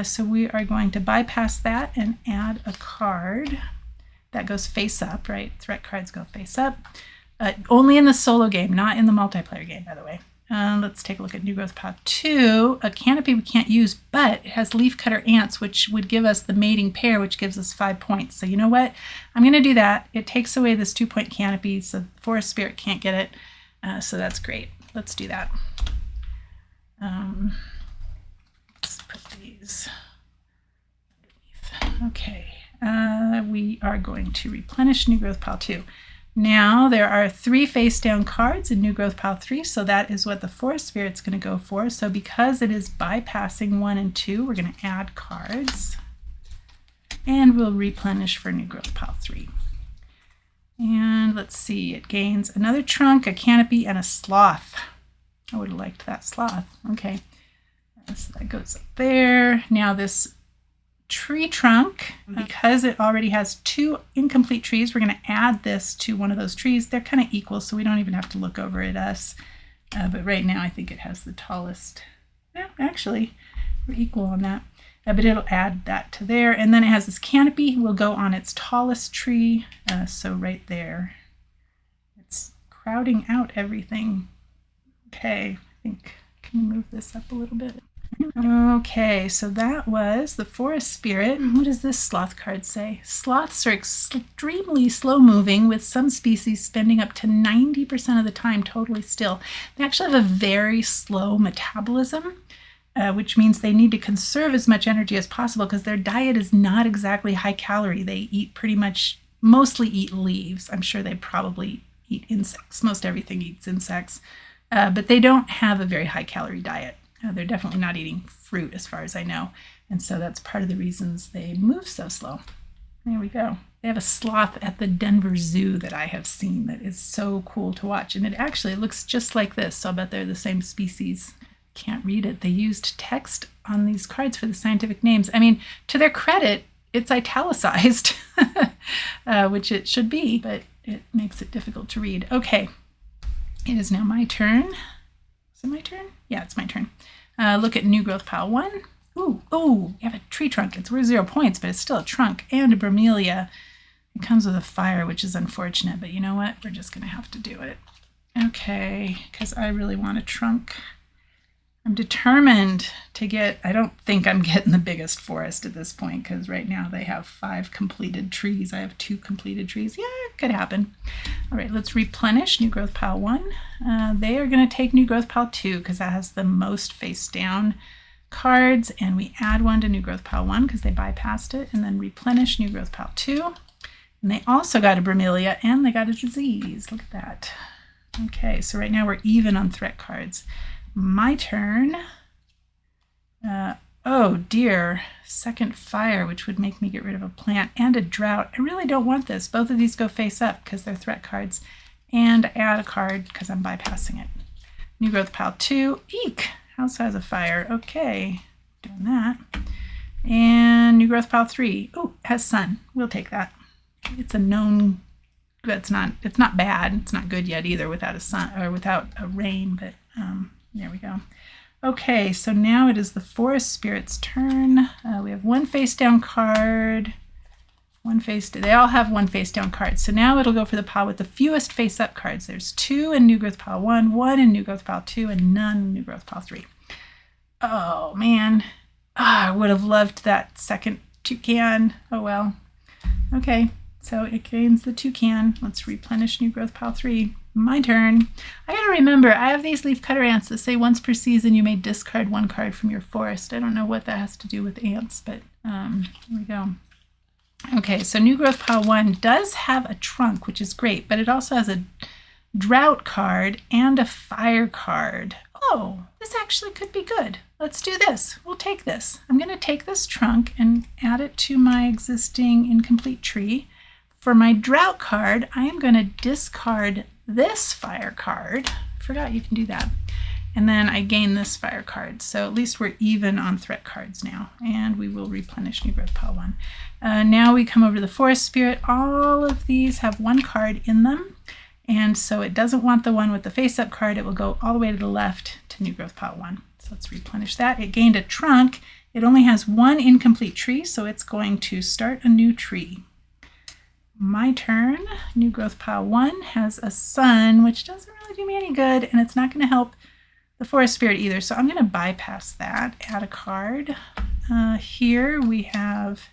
So we are going to bypass that and add a card that goes face up, right? Threat cards go face up. Only in the solo game, not in the multiplayer game, by the way. Let's take a look at new growth pile 2. A canopy we can't use, but it has leafcutter ants, which would give us the mating pair, which gives us 5 points. So you know what? I'm going to do that. It takes away this 2-point canopy, so the forest spirit can't get it. So that's great. Let's do that. Let's put these underneath. Okay. We are going to replenish new growth pile 2. Now there are 3 face down cards in new growth pile 3, so that is what the forest spirit's going to go for. So because it is bypassing 1 and 2, we're going to add cards, and we'll replenish for new growth pile 3. And let's see, it gains another trunk, a canopy, and a sloth. I would have liked that sloth. Okay, so that goes up there. Now this tree trunk, because it already has 2 incomplete trees, we're going to add this to one of those trees. They're kind of equal, so we don't even have to look over at us. But right now I think it has the tallest. Yeah, actually, we're equal on that. But it'll add that to there. And then it has this canopy. Will go on its tallest tree. So right there. It's crowding out everything. Okay, I think, can we move this up a little bit? Okay, so that was the forest spirit. What does this sloth card say? Sloths are extremely slow moving, with some species spending up to 90% of the time totally still. They actually have a very slow metabolism, which means they need to conserve as much energy as possible because their diet is not exactly high calorie. They eat mostly eat leaves. I'm sure they probably eat insects. Most everything eats insects, but they don't have a very high calorie diet. They're definitely not eating fruit as far as I know. And so that's part of the reasons they move so slow. There we go. They have a sloth at the Denver Zoo that I have seen that is so cool to watch. And it looks just like this. So I'll bet they're the same species. Can't read it. They used text on these cards for the scientific names. I mean, to their credit, it's italicized, which it should be, but it makes it difficult to read. Okay, it is now my turn. Is it my turn? Yeah, it's my turn. Look at new growth pile 1. Ooh, you have a tree trunk. It's worth 0 points, but it's still a trunk and a bromelia. It comes with a fire, which is unfortunate, but you know what? We're just going to have to do it. Okay, because I really want a trunk. I'm determined to get, I don't think I'm getting the biggest forest at this point, because right now they have 5 completed trees. I have 2 completed trees. Yeah, it could happen. All right, let's replenish new growth pile 1. They are going to take new growth pile 2 because that has the most face down cards, and we add 1 to new growth pile 1 because they bypassed it, and then replenish new growth pile 2. And they also got a bromelia and they got a disease. Look at that. Okay, so right now we're even on threat cards. My turn. Oh dear, second fire, which would make me get rid of a plant, and a drought. I really don't want this. Both of these go face up because they're threat cards, and add a card because I'm bypassing it. New growth pile 2. Eek! House has a fire. Okay, doing that. And new growth pile 3. Oh, has sun. We'll take that. It's a known. It's not bad. It's not good yet either without a sun or without a rain, but there we go. Okay, so now it is the forest spirit's turn. We have 1 face down card. They all have 1 face down card. So now it'll go for the pile with the fewest face up cards. There's 2 in new growth pile 1, 1 in new growth pile 2, and none in new growth pile 3. Oh man. I would have loved that second toucan. Oh well. Okay, so it gains the toucan. Let's replenish new growth pile 3. My turn. I gotta remember, I have these leaf cutter ants that say once per season you may discard 1 card from your forest. I don't know what that has to do with ants, but here we go. Okay, so new growth pile 1 does have a trunk, which is great, but it also has a drought card and a fire card. Oh, this actually could be good. Let's do this. We'll take this. I'm going to take this trunk and add it to my existing incomplete tree. For my drought card, I am going to discard this fire card. I forgot you can do that. And then I gain this fire card. So at least we're even on threat cards now. And we will replenish new growth pile 1. Now we come over to the forest spirit. All of these have 1 card in them. And so it doesn't want the one with the face-up card. It will go all the way to the left to new growth pile 1. So let's replenish that. It gained a trunk. It only has 1 incomplete tree, so it's going to start a new tree. My turn. New growth pile 1 has a sun, which doesn't really do me any good, and it's not going to help the forest spirit either. So I'm going to bypass that. Add a card. Here we have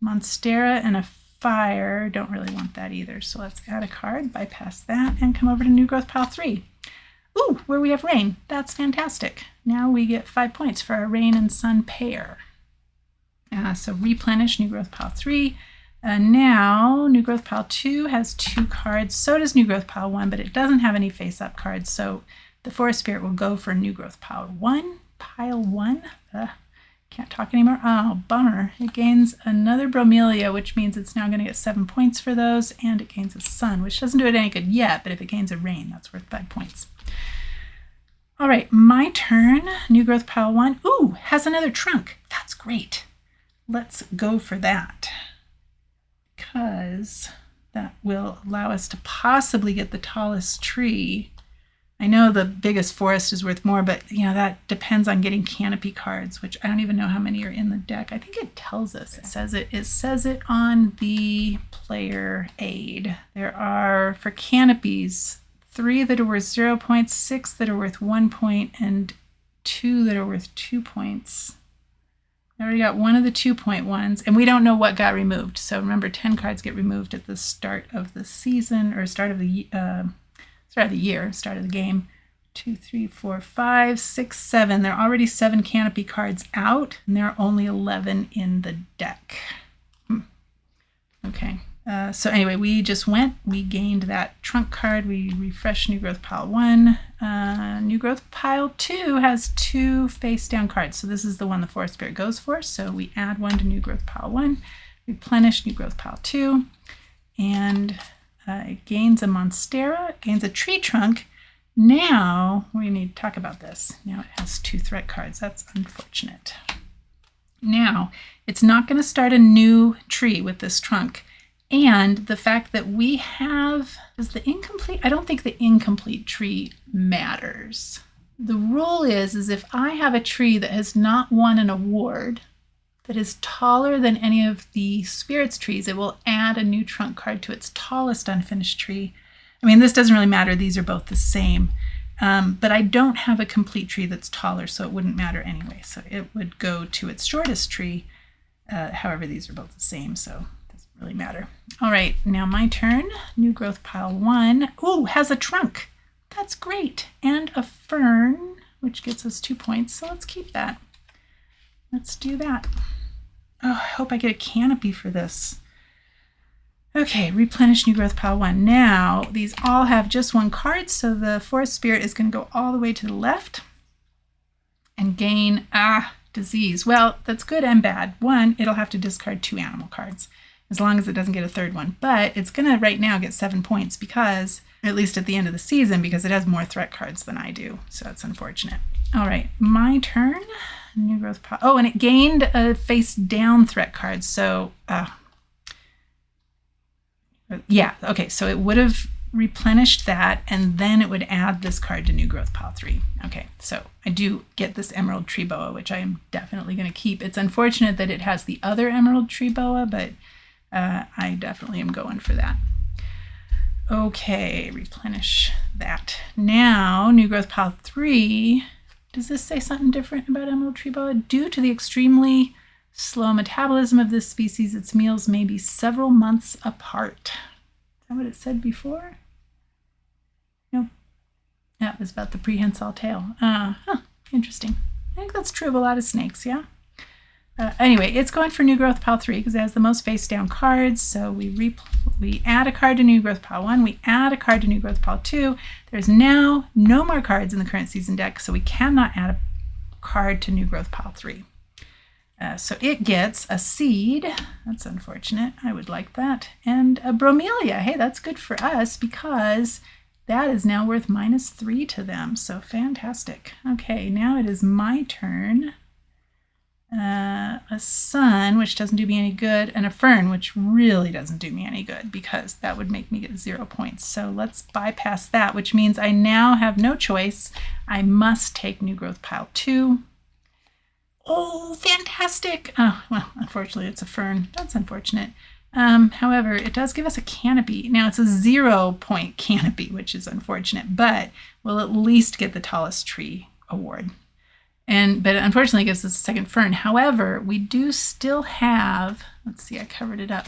Monstera and a fire. Don't really want that either. So let's add a card, bypass that, and come over to new growth pile 3. Ooh, where we have rain. That's fantastic. Now we get 5 points for our rain and sun pair. So replenish new growth pile 3. Now new growth pile 2 has 2 cards. So does new growth pile 1, but it doesn't have any face-up cards. So the forest spirit will go for new growth pile 1. Pile 1. Can't talk anymore. Oh, bummer. It gains another bromelia, which means it's now going to get 7 points for those, and it gains a sun, which doesn't do it any good yet, but if it gains a rain, that's worth 5 points. All right, my turn. New growth pile 1. Ooh, has another trunk. That's great. Let's go for that, because that will allow us to possibly get the tallest tree. I know the biggest forest is worth more, but that depends on getting canopy cards, which I don't even know how many are in the deck. I think it tells us. It says it on the player aid. There are, for canopies, 3 that are worth 0 points, 6 that are worth 1 point, and 2 that are worth 2 points. I already got one of the 2-point ones, and we don't know what got removed. So remember, 10 cards get removed at the start of the season, or start of the year, start of the game. 2, 3, 4, 5, 6, 7. There are already 7 canopy cards out, and there are only 11 in the deck. Okay. So anyway, we gained that trunk card. We refreshed new growth pile 1. New growth pile 2 has 2 face down cards. So this is the one the forest spirit goes for. So we add 1 to new growth pile 1, replenish new growth pile 2, and it gains a Monstera, it gains a tree trunk. Now we need to talk about this. Now it has 2 threat cards. That's unfortunate. Now it's not going to start a new tree with this trunk. And the fact that we have, I don't think the incomplete tree matters. The rule is if I have a tree that has not won an award, that is taller than any of the spirits trees, it will add a new trunk card to its tallest unfinished tree. I mean, this doesn't really matter. These are both the same. But I don't have a complete tree that's taller, so it wouldn't matter anyway. So it would go to its shortest tree. However, these are both the same, so it doesn't really matter. All right, now my turn. New growth pile 1. Ooh, has a trunk. That's great. And a fern, which gets us 2 points. So let's keep that. Let's do that. Oh, I hope I get a canopy for this. Okay, replenish new growth pile 1. Now, these all have just 1 card, so the forest spirit is going to go all the way to the left and gain disease. Well, that's good and bad. 1, it'll have to discard 2 animal cards, as long as it doesn't get a 3rd one. But it's going to right now get 7 points because, at least at the end of the season, because it has more threat cards than I do. So that's unfortunate. All right, my turn. New growth pile. Oh, and it gained a face down threat card. So, yeah, okay, so it would have replenished that, and then it would add this card to new growth pile 3. Okay, so I do get this emerald tree boa, which I am definitely going to keep. It's unfortunate that it has the other emerald tree boa, but I definitely am going for that. Okay, replenish that. Now, new growth pile 3 Does this say something different about emerald tree boa? Due to the extremely slow metabolism of this species, its meals may be several months apart. Is that what it said before? Nope. That was about the prehensile tail. Interesting. I think that's true of a lot of snakes, yeah? Anyway, it's going for new growth pile 3 because it has the most face down cards. So we add a card to new growth pile 1. We add a card to new growth pile 2. There's now no more cards in the current season deck, so we cannot add a card to new growth pile 3. So it gets a seed. That's unfortunate. I would like that. And a bromelia. Hey, that's good for us because that is now worth -3 to them. So fantastic. Okay, now it is my turn. A sun, which doesn't do me any good, and a fern, which really doesn't do me any good because that would make me get 0 points. So let's bypass that, which means I now have no choice. I must take new growth pile 2. Oh, fantastic. Oh, well, unfortunately, it's a fern. That's unfortunate. However, it does give us a canopy. Now, it's a 0-point canopy, which is unfortunate, but we'll at least get the tallest tree award. But unfortunately, it gives us a second fern. However, we do still have, let's see, I covered it up,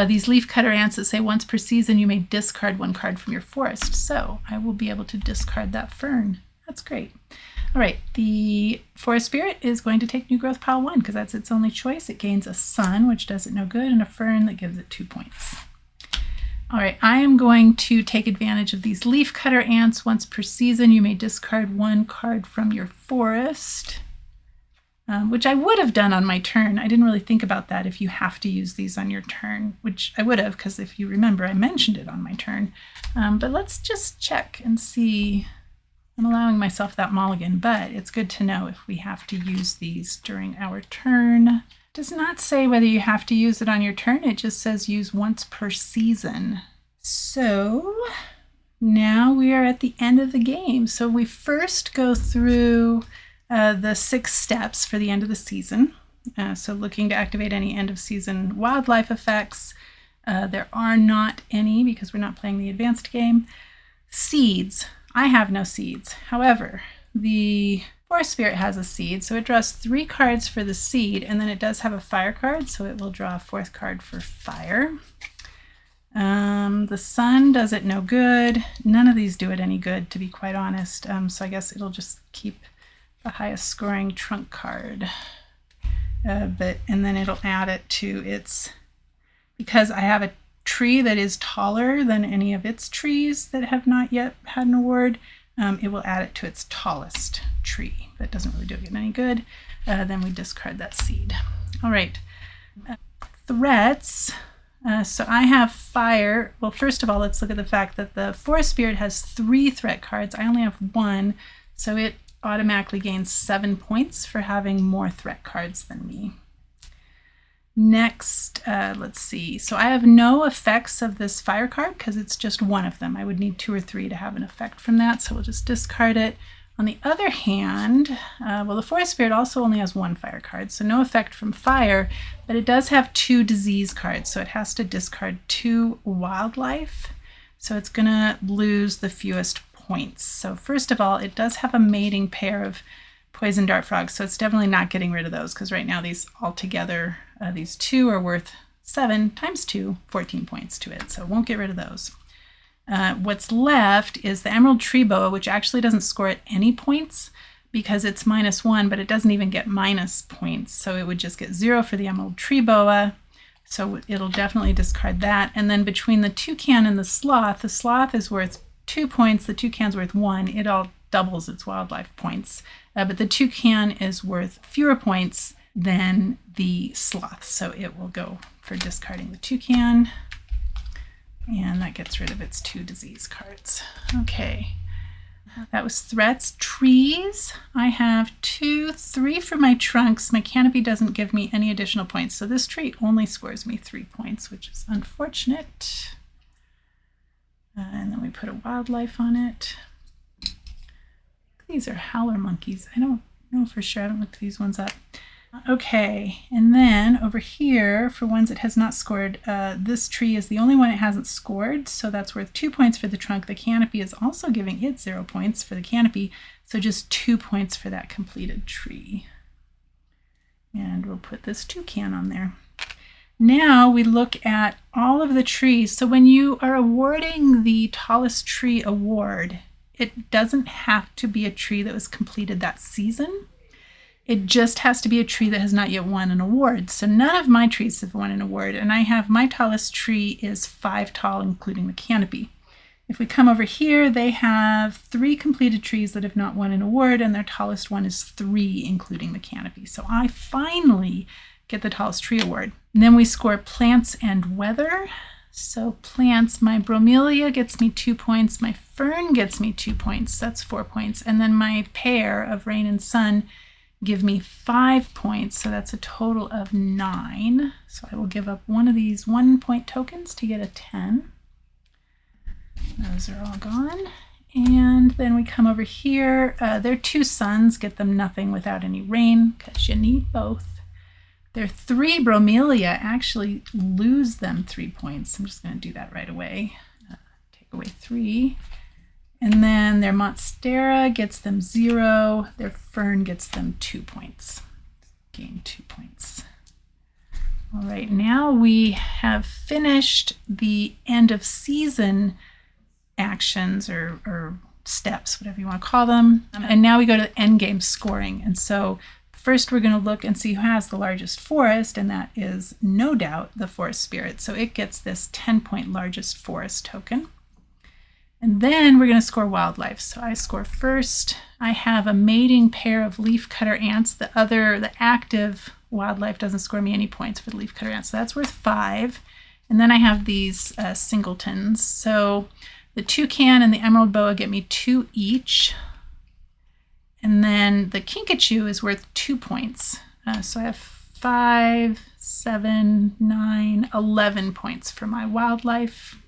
these leaf cutter ants that say once per season you may discard 1 card from your forest. So I will be able to discard that fern. That's great. All right, the forest spirit is going to take new growth pile 1 because that's its only choice. It gains a sun, which does it no good, and a fern that gives it 2 points. All right, I am going to take advantage of these leaf cutter ants. Once per season, you may discard 1 card from your forest, which I would have done on my turn. I didn't really think about that if you have to use these on your turn, which I would have because if you remember, I mentioned it on my turn. But let's just check and see. I'm allowing myself that mulligan, but it's good to know if we have to use these during our turn. Does not say whether you have to use it on your turn. It just says use once per season. So now we are at the end of the game. So we first go through the 6 steps for the end of the season. So looking to activate any end of season wildlife effects. There are not any because we're not playing the advanced game. Seeds. I have no seeds. However, the forest spirit has a seed, so it draws 3 cards for the seed, and then it does have a fire card, so it will draw a 4th card for fire. The sun does it no good. None of these do it any good, to be quite honest. So I guess it'll just keep the highest scoring trunk card. And then it'll add it to its, because I have a tree that is taller than any of its trees that have not yet had an award, it will add it to its tallest tree. That doesn't really do it any good. Then we discard that seed. All right. Threats. So I have fire. Well, first of all, let's look at the fact that the forest spirit has 3 threat cards. I only have 1, so it automatically gains 7 points for having more threat cards than me. Next, let's see. So I have no effects of this fire card because it's just 1 of them. I would need 2 or 3 to have an effect from that, so we'll just discard it. On the other hand, well, the forest spirit also only has 1 fire card, so no effect from fire, but it does have 2 disease cards, so it has to discard 2 wildlife. So it's going to lose the fewest points. So first of all, it does have a mating pair of poison dart frogs, so it's definitely not getting rid of those because right now these all together, these 2 are worth 7 times 2, 14 points to it, so it won't get rid of those. What's left is the emerald tree boa, which actually doesn't score at any points because it's -1, but it doesn't even get minus points, so it would just get 0 for the emerald tree boa, so it'll definitely discard that. And then between the toucan and the sloth is worth 2 points, the toucan's worth 1. It all doubles its wildlife points, but the toucan is worth fewer points than the sloth, so it will go for discarding the toucan, and that gets rid of its 2 disease cards. Okay, that was threats. Trees, I have 2, 3 for my trunks. My canopy doesn't give me any additional points, so this tree only scores me 3 points, which is unfortunate. And then we put a wildlife on it. These are howler monkeys. I don't know for sure. I haven't looked these ones up. Okay, and then over here, for ones it has not scored, this tree is the only one it hasn't scored, so that's worth 2 points for the trunk. The canopy is also giving it 0 points for the canopy, So just 2 points for that completed tree. And we'll put this toucan on there. Now we look at all of the trees. So when you are awarding the tallest tree award, it doesn't have to be a tree that was completed that season. It just has to be a tree that has not yet won an award. So none of my trees have won an award, and I have my tallest tree is 5 tall, including the canopy. If we come over here, they have 3 completed trees that have not won an award, and their tallest one is 3, including the canopy. So I finally get the tallest tree award. And then we score plants and weather. So plants, my bromelia gets me 2 points, my fern gets me 2 points, that's 4 points, and then my pair of rain and sun give me 5 points, so that's a total of 9. So I will give up one of these 1-point tokens to get a 10. Those are all gone. And then we come over here. Their 2 suns get them nothing without any rain, because you need both. Their 3 bromelia actually lose them 3 points. I'm just going to do that right away. Take away 3. And then their monstera gets them 0. Their fern gets them 2 points. Gain 2 points. All right, now we have finished the end of season actions or steps, whatever you want to call them. And now we go to the end game scoring. And so first we're going to look and see who has the largest forest, and that is no doubt the forest spirit. So it gets this 10-point largest forest token. And then we're going to score wildlife. So I score first. I have a mating pair of leafcutter ants. The active wildlife doesn't score me any points for the leafcutter ants. So that's worth 5. And then I have these singletons. So the toucan and the emerald boa get me 2 each. And then the kinkajou is worth 2 points. So I have 5, 7, 9, 11 points for my wildlife.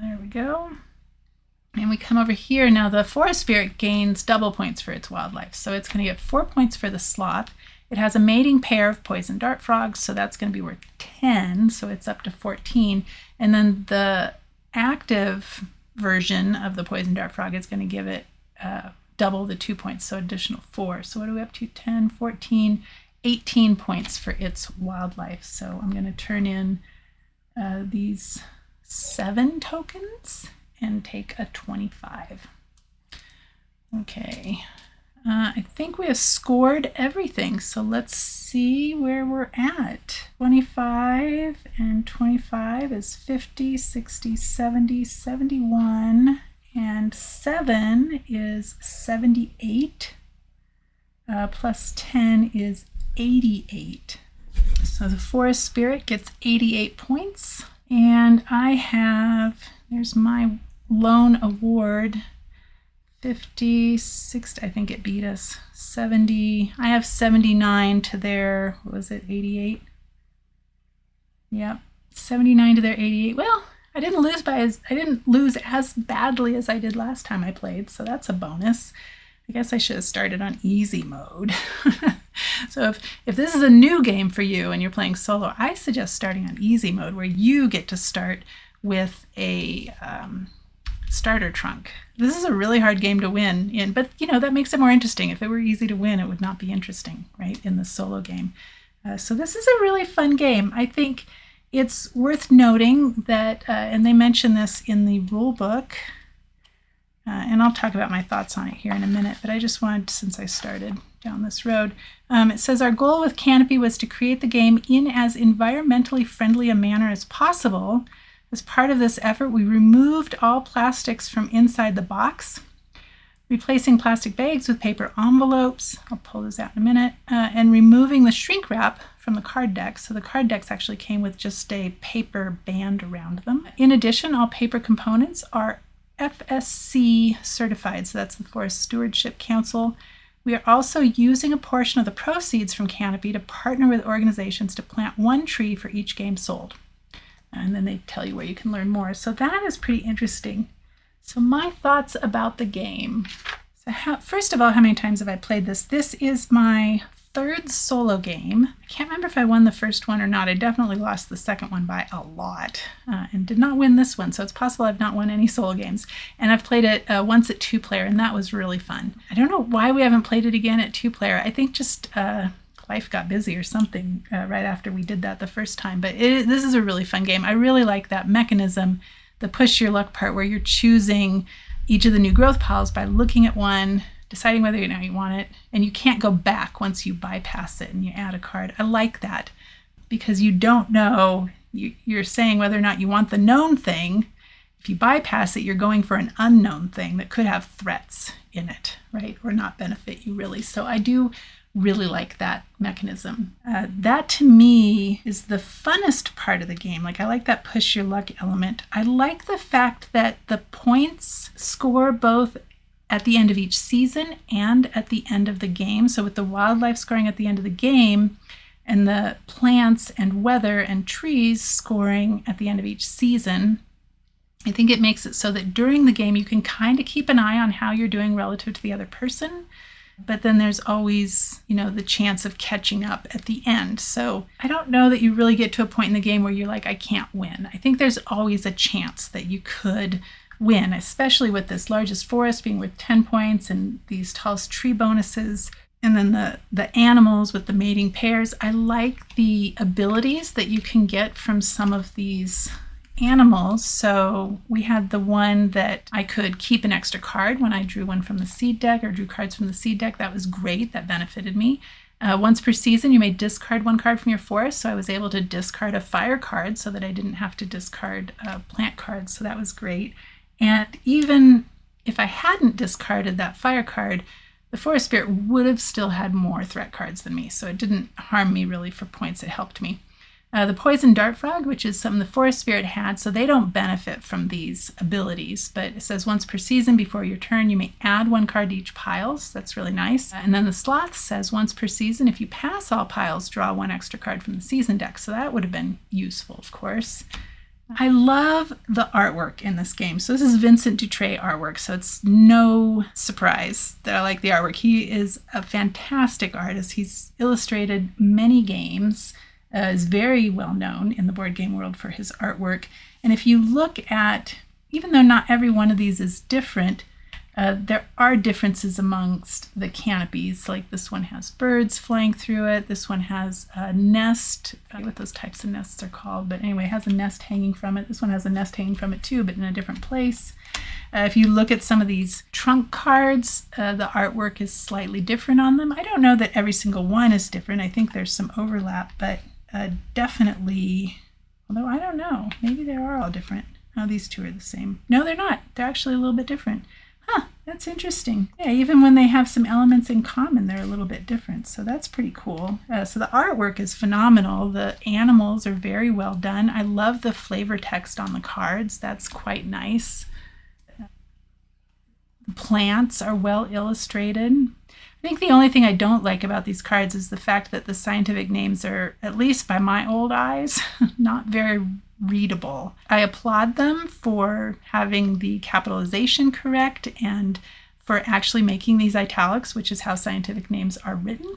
There we go. And we come over here. Now the forest spirit gains double points for its wildlife. So it's going to get 4 points for the sloth. It has a mating pair of poison dart frogs, so that's going to be worth 10. So it's up to 14. And then the active version of the poison dart frog is going to give it double the 2 points, so additional 4. So what are we up to? 10, 14, 18 points for its wildlife. So I'm going to turn in these 7 tokens and take a 25. Okay, I think we have scored everything. So let's see where we're at. 25 and 25 is 50, 60, 70, 71, and 7 is 78, plus 10 is 88. So the forest spirit gets 88 points. And I have, there's my lone award, 50, 60, I think it beat us, 70. I have 79 to their, what was it, 88? Yep, 79 to their 88. Well, I didn't lose as badly as I did last time I played, so that's a bonus. I guess I should have started on easy mode. So if this is a new game for you and you're playing solo, I suggest starting on easy mode, where you get to start with a starter trunk. This is a really hard game to win in, but that makes it more interesting. If it were easy to win, it would not be interesting, right, in the solo game. So this is a really fun game. I think it's worth noting that, and they mention this in the rule book, and I'll talk about my thoughts on it here in a minute, but I just wanted, since I started down this road, it says our goal with Canopy was to create the game in as environmentally friendly a manner as possible. As part of this effort, we removed all plastics from inside the box, replacing plastic bags with paper envelopes. I'll pull those out in a minute, and removing the shrink wrap from the card deck. So the card decks actually came with just a paper band around them. In addition, all paper components are FSC certified, so that's the Forest Stewardship Council. We are also using a portion of the proceeds from Canopy to partner with organizations to plant 1 tree for each game sold. And then they tell you where you can learn more. So that is pretty interesting. So my thoughts about the game. So first of all, how many times have I played this? This is my third solo game. I can't remember if I won the first one or not. I definitely lost the second one by a lot and did not win this one. So it's possible I've not won any solo games. And I've played it once at 2-player, and that was really fun. I don't know why we haven't played it again at 2-player. I think just life got busy or something right after we did that the first time. But this is a really fun game. I really like that mechanism, the push your luck part, where you're choosing each of the new growth piles by looking at one, deciding whether you want it, and you can't go back once you bypass it and you add a card. I like that because you don't know, you're saying whether or not you want the known thing. If you bypass it, you're going for an unknown thing that could have threats in it, right? Or not benefit you really. So I do really like that mechanism. That to me is the funnest part of the game. Like, I like that push your luck element. I like the fact that the points score both at the end of each season and at the end of the game. So with the wildlife scoring at the end of the game and the plants and weather and trees scoring at the end of each season, I think it makes it so that during the game you can kind of keep an eye on how you're doing relative to the other person. But then there's always, the chance of catching up at the end. So I don't know that you really get to a point in the game where you're like, I can't win. I think there's always a chance that you could win, especially with this largest forest being worth 10 points and these tallest tree bonuses, and then the animals with the mating pairs. I like the abilities that you can get from some of these animals. So we had the one that I could keep an extra card when I drew one from the seed deck or drew cards from the seed deck. That was great. That benefited me. Once per season, you may discard one card from your forest. So I was able to discard a fire card so that I didn't have to discard plant cards. So that was great. And even if I hadn't discarded that fire card, the forest spirit would have still had more threat cards than me. So it didn't harm me really for points. It helped me. The poison dart frog, which is something the forest spirit had, so they don't benefit from these abilities. But it says once per season before your turn, you may add one card to each pile. So that's really nice. And then the sloth says once per season, if you pass all piles, draw one extra card from the season deck. So that would have been useful, of course. I love the artwork in this game. So this is Vincent Dutrait artwork, so it's no surprise that I like the artwork. He is a fantastic artist. He's illustrated many games, is very well known in the board game world for his artwork. And if you look at, even though not every one of these is different, there are differences amongst the canopies. Like this one has birds flying through it. This one has a nest. I forget what those types of nests are called, but anyway, it has a nest hanging from it. This one has a nest hanging from it too, but in a different place. If you look at some of these trunk cards, the artwork is slightly different on them. I don't know that every single one is different. I think there's some overlap, but definitely, although I don't know, maybe they are all different. Oh, these two are the same. No, they're not. They're actually a little bit different. Huh, that's interesting. Yeah, even when they have some elements in common, they're a little bit different. So that's pretty cool. So the artwork is phenomenal. The animals are very well done. I love the flavor text on the cards. That's quite nice. The plants are well illustrated. I think the only thing I don't like about these cards is the fact that the scientific names are, at least by my old eyes, not very readable. I applaud them for having the capitalization correct and for actually making these italics, which is how scientific names are written.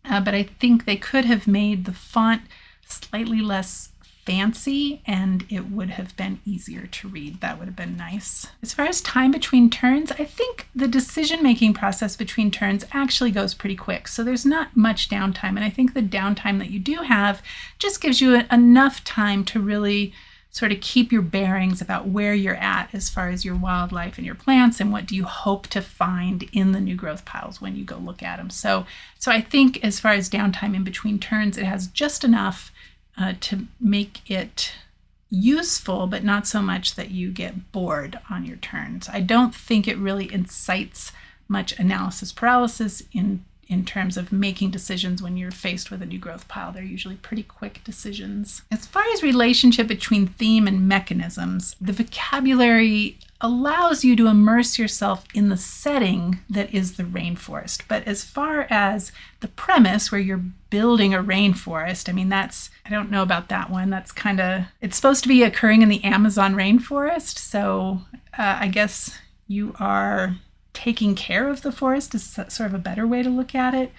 But I think they could have made the font slightly less fancy and it would have been easier to read. That would have been nice. As far as time between turns, I think the decision-making process between turns actually goes pretty quick. So there's not much downtime. And I think the downtime that you do have just gives you enough time to really sort of keep your bearings about where you're at as far as your wildlife and your plants and what do you hope to find in the new growth piles when you go look at them. So I think as far as downtime in between turns, it has just enough to make it useful, but not so much that you get bored on your turns. I don't think it really incites much analysis paralysis in terms of making decisions when you're faced with a new growth pile. They're usually pretty quick decisions. As far as relationship between theme and mechanisms, the vocabulary allows you to immerse yourself in the setting that is the rainforest. But as far as the premise where you're building a rainforest, I mean, I don't know about that one. That's it's supposed to be occurring in the Amazon rainforest. So I guess you are taking care of the forest is sort of a better way to look at it.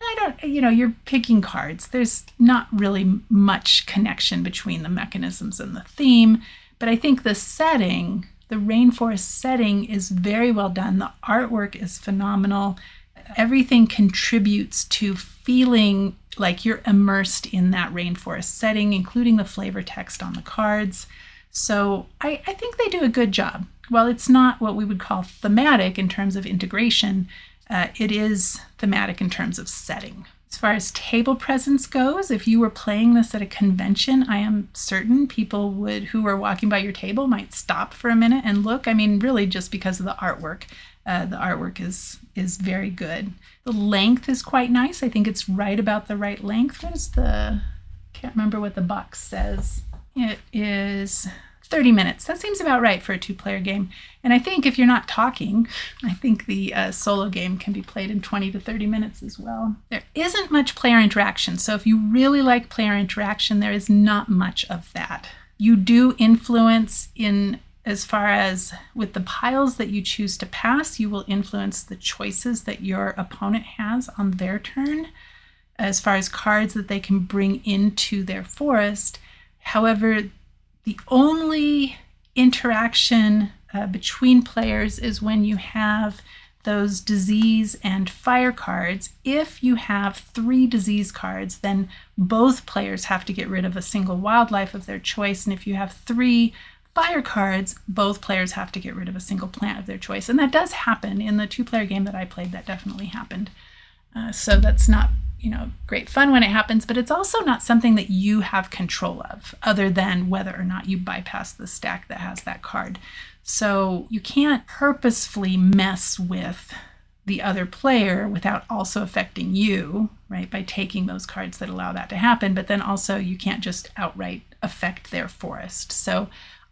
I don't, you're picking cards. There's not really much connection between the mechanisms and the theme, but I think the setting, the rainforest setting, is very well done. The artwork is phenomenal. Everything contributes to feeling like you're immersed in that rainforest setting, including the flavor text on the cards. So I think they do a good job. While it's not what we would call thematic in terms of integration, it is thematic in terms of setting. As far as table presence goes, if you were playing this at a convention, I am certain people who are walking by your table might stop for a minute and look. I mean, really just because of the artwork. The artwork is very good. The length is quite nice. I think it's right about the right length. Can't remember what the box says. It is 30 minutes. That seems about right for a 2-player game. And I think if you're not talking, I think the solo game can be played in 20 to 30 minutes as well. There isn't much player interaction. So if you really like player interaction, there is not much of that. You do influence as far as with the piles that you choose to pass, you will influence the choices that your opponent has on their turn as far as cards that they can bring into their forest. However, the only interaction between players is when you have those disease and fire cards. If you have 3 disease cards, then both players have to get rid of a single wildlife of their choice. And if you have 3 fire cards, both players have to get rid of a single plant of their choice. And that does happen in the 2-player game that I played. That definitely happened. So that's not, great fun when it happens, but it's also not something that you have control of other than whether or not you bypass the stack that has that card. So you can't purposefully mess with the other player without also affecting you, right, by taking those cards that allow that to happen. But then also you can't just outright affect their forest. So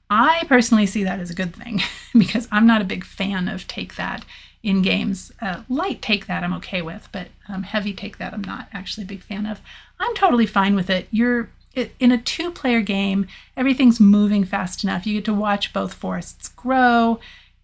I personally see that as a good thing because I'm not a big fan of take that in games. Light take that I'm okay with, but heavy take that I'm not actually a big fan of. I'm totally fine with it. In a 2-player game, everything's moving fast enough. You get to watch both forests grow,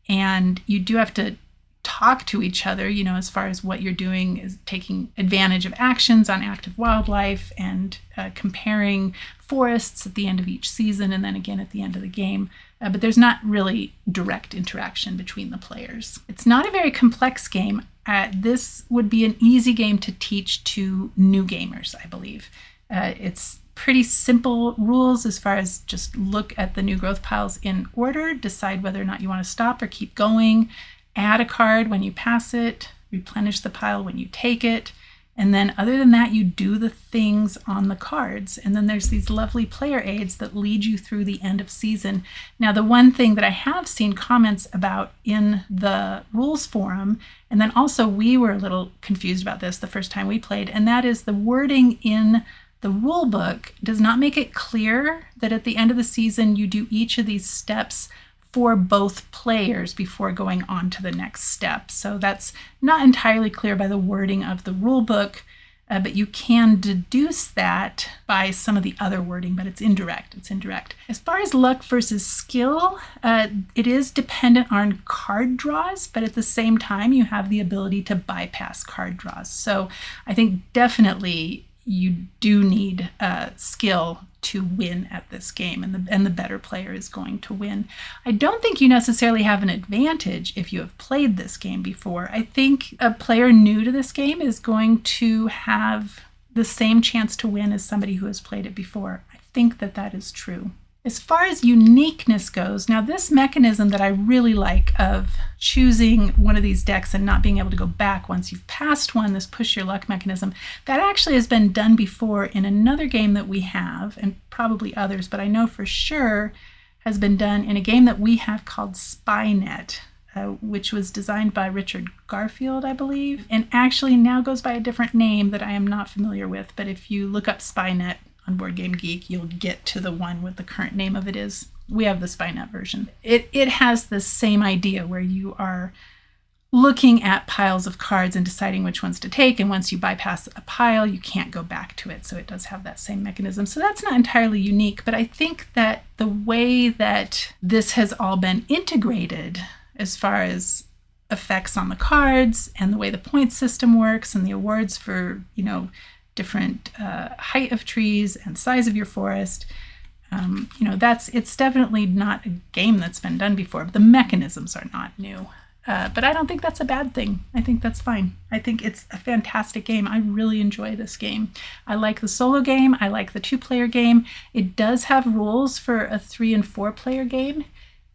and you do have to talk to each other, as far as what you're doing is taking advantage of actions on active wildlife and comparing forests at the end of each season and then again at the end of the game. But there's not really direct interaction between the players. It's not a very complex game. This would be an easy game to teach to new gamers, I believe. It's pretty simple rules as far as just look at the new growth piles in order, decide whether or not you want to stop or keep going, add a card when you pass it, replenish the pile when you take it, and then other than that, you do the things on the cards. And then there's these lovely player aids that lead you through the end of season. Now, the one thing that I have seen comments about in the rules forum, and then also we were a little confused about this the first time we played, and that is the wording in the rule book does not make it clear that at the end of the season you do each of these steps for both players before going on to the next step. So that's not entirely clear by the wording of the rule book, but you can deduce that by some of the other wording, but it's indirect. As far as luck versus skill, it is dependent on card draws, but at the same time, you have the ability to bypass card draws. So I think definitely you do need skill to win at this game, and the better player is going to win. I don't think you necessarily have an advantage if you have played this game before. I think a player new to this game is going to have the same chance to win as somebody who has played it before. I think that is true. As far as uniqueness goes, now this mechanism that I really like of choosing one of these decks and not being able to go back once you've passed one, this push your luck mechanism, that actually has been done before in another game that we have, and probably others, but I know for sure has been done in a game that we have called Spynet, which was designed by Richard Garfield, I believe, and actually now goes by a different name that I am not familiar with, but if you look up Spynet on Board Game Geek, you'll get to the one with the current name of it is. We have the Spynet version. It has the same idea where you are looking at piles of cards and deciding which ones to take, and once you bypass a pile, you can't go back to it. So it does have that same mechanism. So that's not entirely unique, but I think that the way that this has all been integrated as far as effects on the cards and the way the point system works and the awards for, different height of trees and size of your forest. It's definitely not a game that's been done before, but the mechanisms are not new. But I don't think that's a bad thing. I think that's fine. I think it's a fantastic game. I really enjoy this game. I like the solo game. I like the 2-player game. It does have rules for a 3 and 4-player game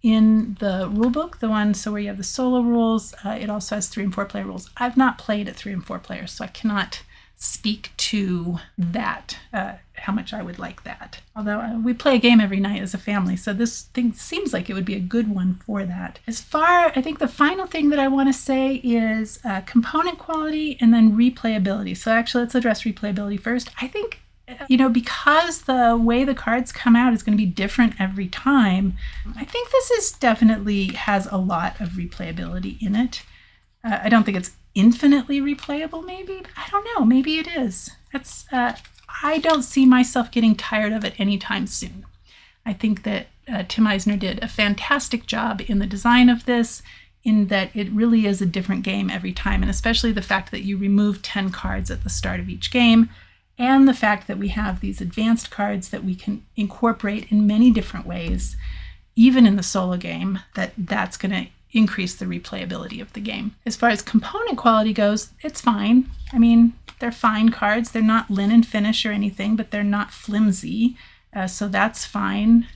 in the rulebook, the one where you have the solo rules. It also has 3 and 4-player rules. I've not played at 3 and 4 players, so I cannot speak to that, how much I would like that. Although we play a game every night as a family, so this thing seems like it would be a good one for that. I think the final thing that I want to say is component quality and then replayability. So actually, let's address replayability first. I think, because the way the cards come out is going to be different every time, I think this definitely has a lot of replayability in it. I don't think it's infinitely replayable, maybe. I don't know. Maybe it is. I don't see myself getting tired of it anytime soon. I think that Tim Eisner did a fantastic job in the design of this, in that it really is a different game every time, and especially the fact that you remove 10 cards at the start of each game, and the fact that we have these advanced cards that we can incorporate in many different ways, even in the solo game, that's going to increase the replayability of the game. As far as component quality goes, it's fine. I mean, they're fine cards. They're not linen finish or anything, but they're not flimsy, so that's fine.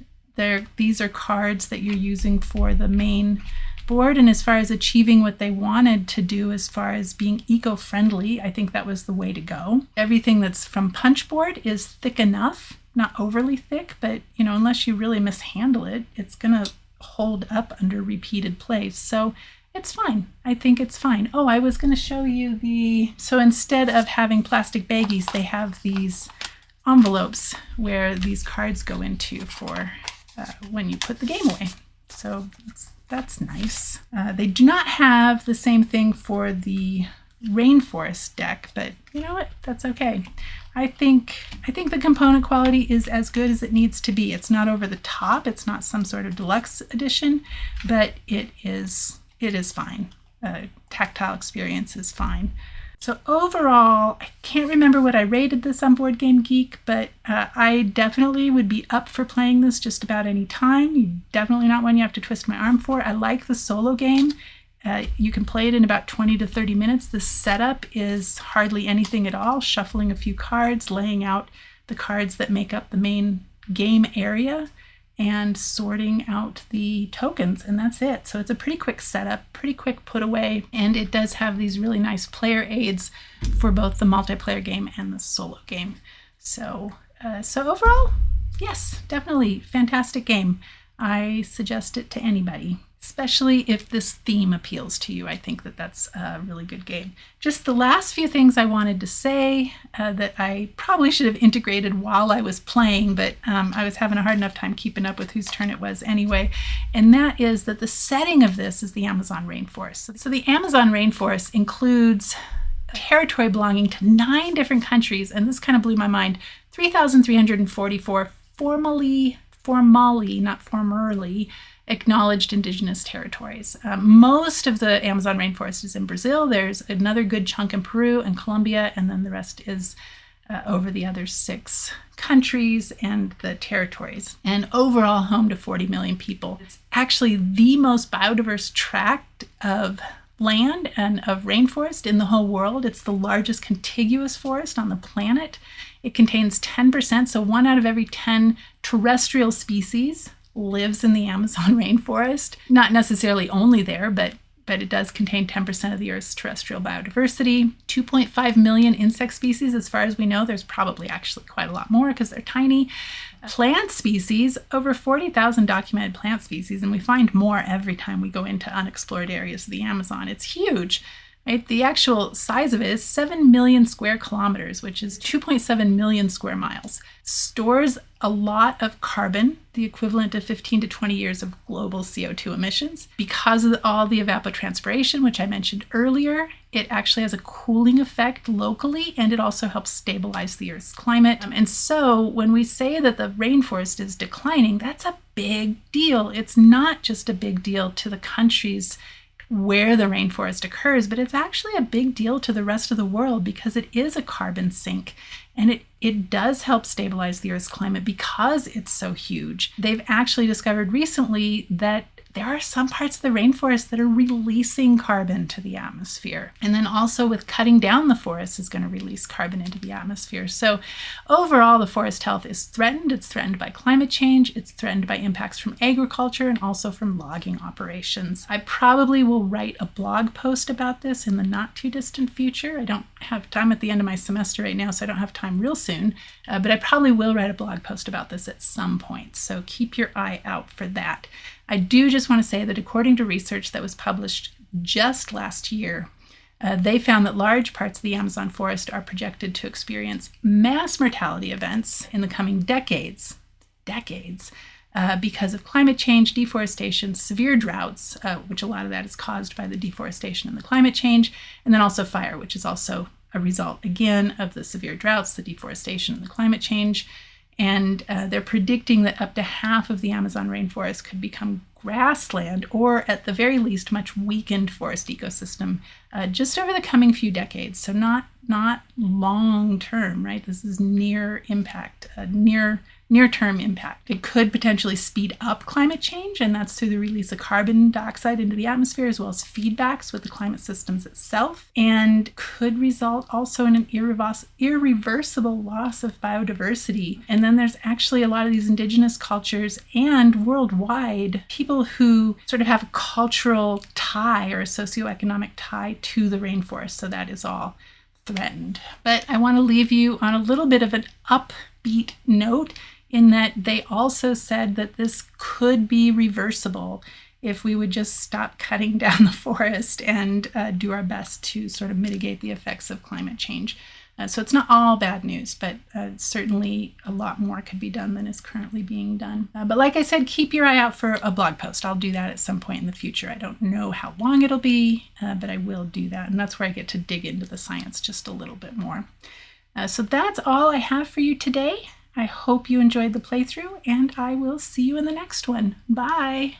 These are cards that you're using for the main board, and as far as achieving what they wanted to do as far as being eco-friendly, I think that was the way to go. Everything that's from Punchboard is thick enough, not overly thick, but unless you really mishandle it, it's gonna hold up under repeated plays. So it's fine. I think it's fine. Oh, I was going to show you so instead of having plastic baggies, they have these envelopes where these cards go into for when you put the game away. So that's nice. They do not have the same thing for the Rainforest deck, but you know what? That's okay. I think the component quality is as good as it needs to be. It's not over the top. It's not some sort of deluxe edition, but it is fine. Tactile experience is fine. So overall, I can't remember what I rated this on Board Game Geek, but I definitely would be up for playing this just about any time. Definitely not one you have to twist my arm for. I like the solo game. You can play it in about 20 to 30 minutes. The setup is hardly anything at all. Shuffling a few cards, laying out the cards that make up the main game area, and sorting out the tokens, and that's it. So it's a pretty quick setup, pretty quick put away, and it does have these really nice player aids for both the multiplayer game and the solo game. So overall, yes, definitely fantastic game. I suggest it to anybody, especially if this theme appeals to you. I think that's a really good game. Just the last few things I wanted to say that I probably should have integrated while I was playing, but I was having a hard enough time keeping up with whose turn it was anyway, and that is that the setting of this is the Amazon rainforest. So the Amazon rainforest includes territory belonging to 9 different countries, and this kind of blew my mind. 3,344 formally, not formerly, acknowledged indigenous territories. Most of the Amazon rainforest is in Brazil. There's another good chunk in Peru and Colombia, and then the rest is over the other 6 countries and the territories, and overall home to 40 million people. It's actually the most biodiverse tract of land and of rainforest in the whole world. It's the largest contiguous forest on the planet. It contains 10%, so 1 out of every 10 terrestrial species lives in the Amazon rainforest. Not necessarily only there, but it does contain 10% of the Earth's terrestrial biodiversity. 2.5 million insect species, as far as we know. There's probably actually quite a lot more because they're tiny. Plant species, over 40,000 documented plant species, and we find more every time we go into unexplored areas of the Amazon. It's huge. Right? The actual size of it is 7 million square kilometers, which is 2.7 million square miles. Stores a lot of carbon, the equivalent of 15 to 20 years of global CO2 emissions. Because of all the evapotranspiration, which I mentioned earlier, it actually has a cooling effect locally, and it also helps stabilize the Earth's climate. And so when we say that the rainforest is declining, that's a big deal. It's not just a big deal to the countries where the rainforest occurs, but it's actually a big deal to the rest of the world because it is a carbon sink. And it does help stabilize the Earth's climate because it's so huge. They've actually discovered recently that there are some parts of the rainforest that are releasing carbon to the atmosphere. And then also with cutting down the forest is going to release carbon into the atmosphere. So overall, the forest health is threatened. It's threatened by climate change. It's threatened by impacts from agriculture and also from logging operations. I probably will write a blog post about this in the not too distant future. I don't have time at the end of my semester right now, so I don't have time real soon, but I probably will write a blog post about this at some point. So keep your eye out for that. I do just want to say that according to research that was published just last year, they found that large parts of the Amazon forest are projected to experience mass mortality events in the coming decades, because of climate change, deforestation, severe droughts, which a lot of that is caused by the deforestation and the climate change, and then also fire, which is also a result, again, of the severe droughts, the deforestation, and the climate change. And they're predicting that up to half of the Amazon rainforest could become grassland, or at the very least, much weakened forest ecosystem just over the coming few decades. So not long term, right? This is near impact, near-term impact. It could potentially speed up climate change, and that's through the release of carbon dioxide into the atmosphere, as well as feedbacks with the climate systems itself, and could result also in an irreversible loss of biodiversity. And then there's actually a lot of these indigenous cultures and worldwide people who sort of have a cultural tie or a socioeconomic tie to the rainforest. So that is all threatened. But I want to leave you on a little bit of an upbeat note in that they also said that this could be reversible if we would just stop cutting down the forest and do our best to sort of mitigate the effects of climate change. So it's not all bad news, but certainly a lot more could be done than is currently being done. But like I said, keep your eye out for a blog post. I'll do that at some point in the future. I don't know how long it'll be, but I will do that. And that's where I get to dig into the science just a little bit more. So that's all I have for you today. I hope you enjoyed the playthrough, and I will see you in the next one. Bye.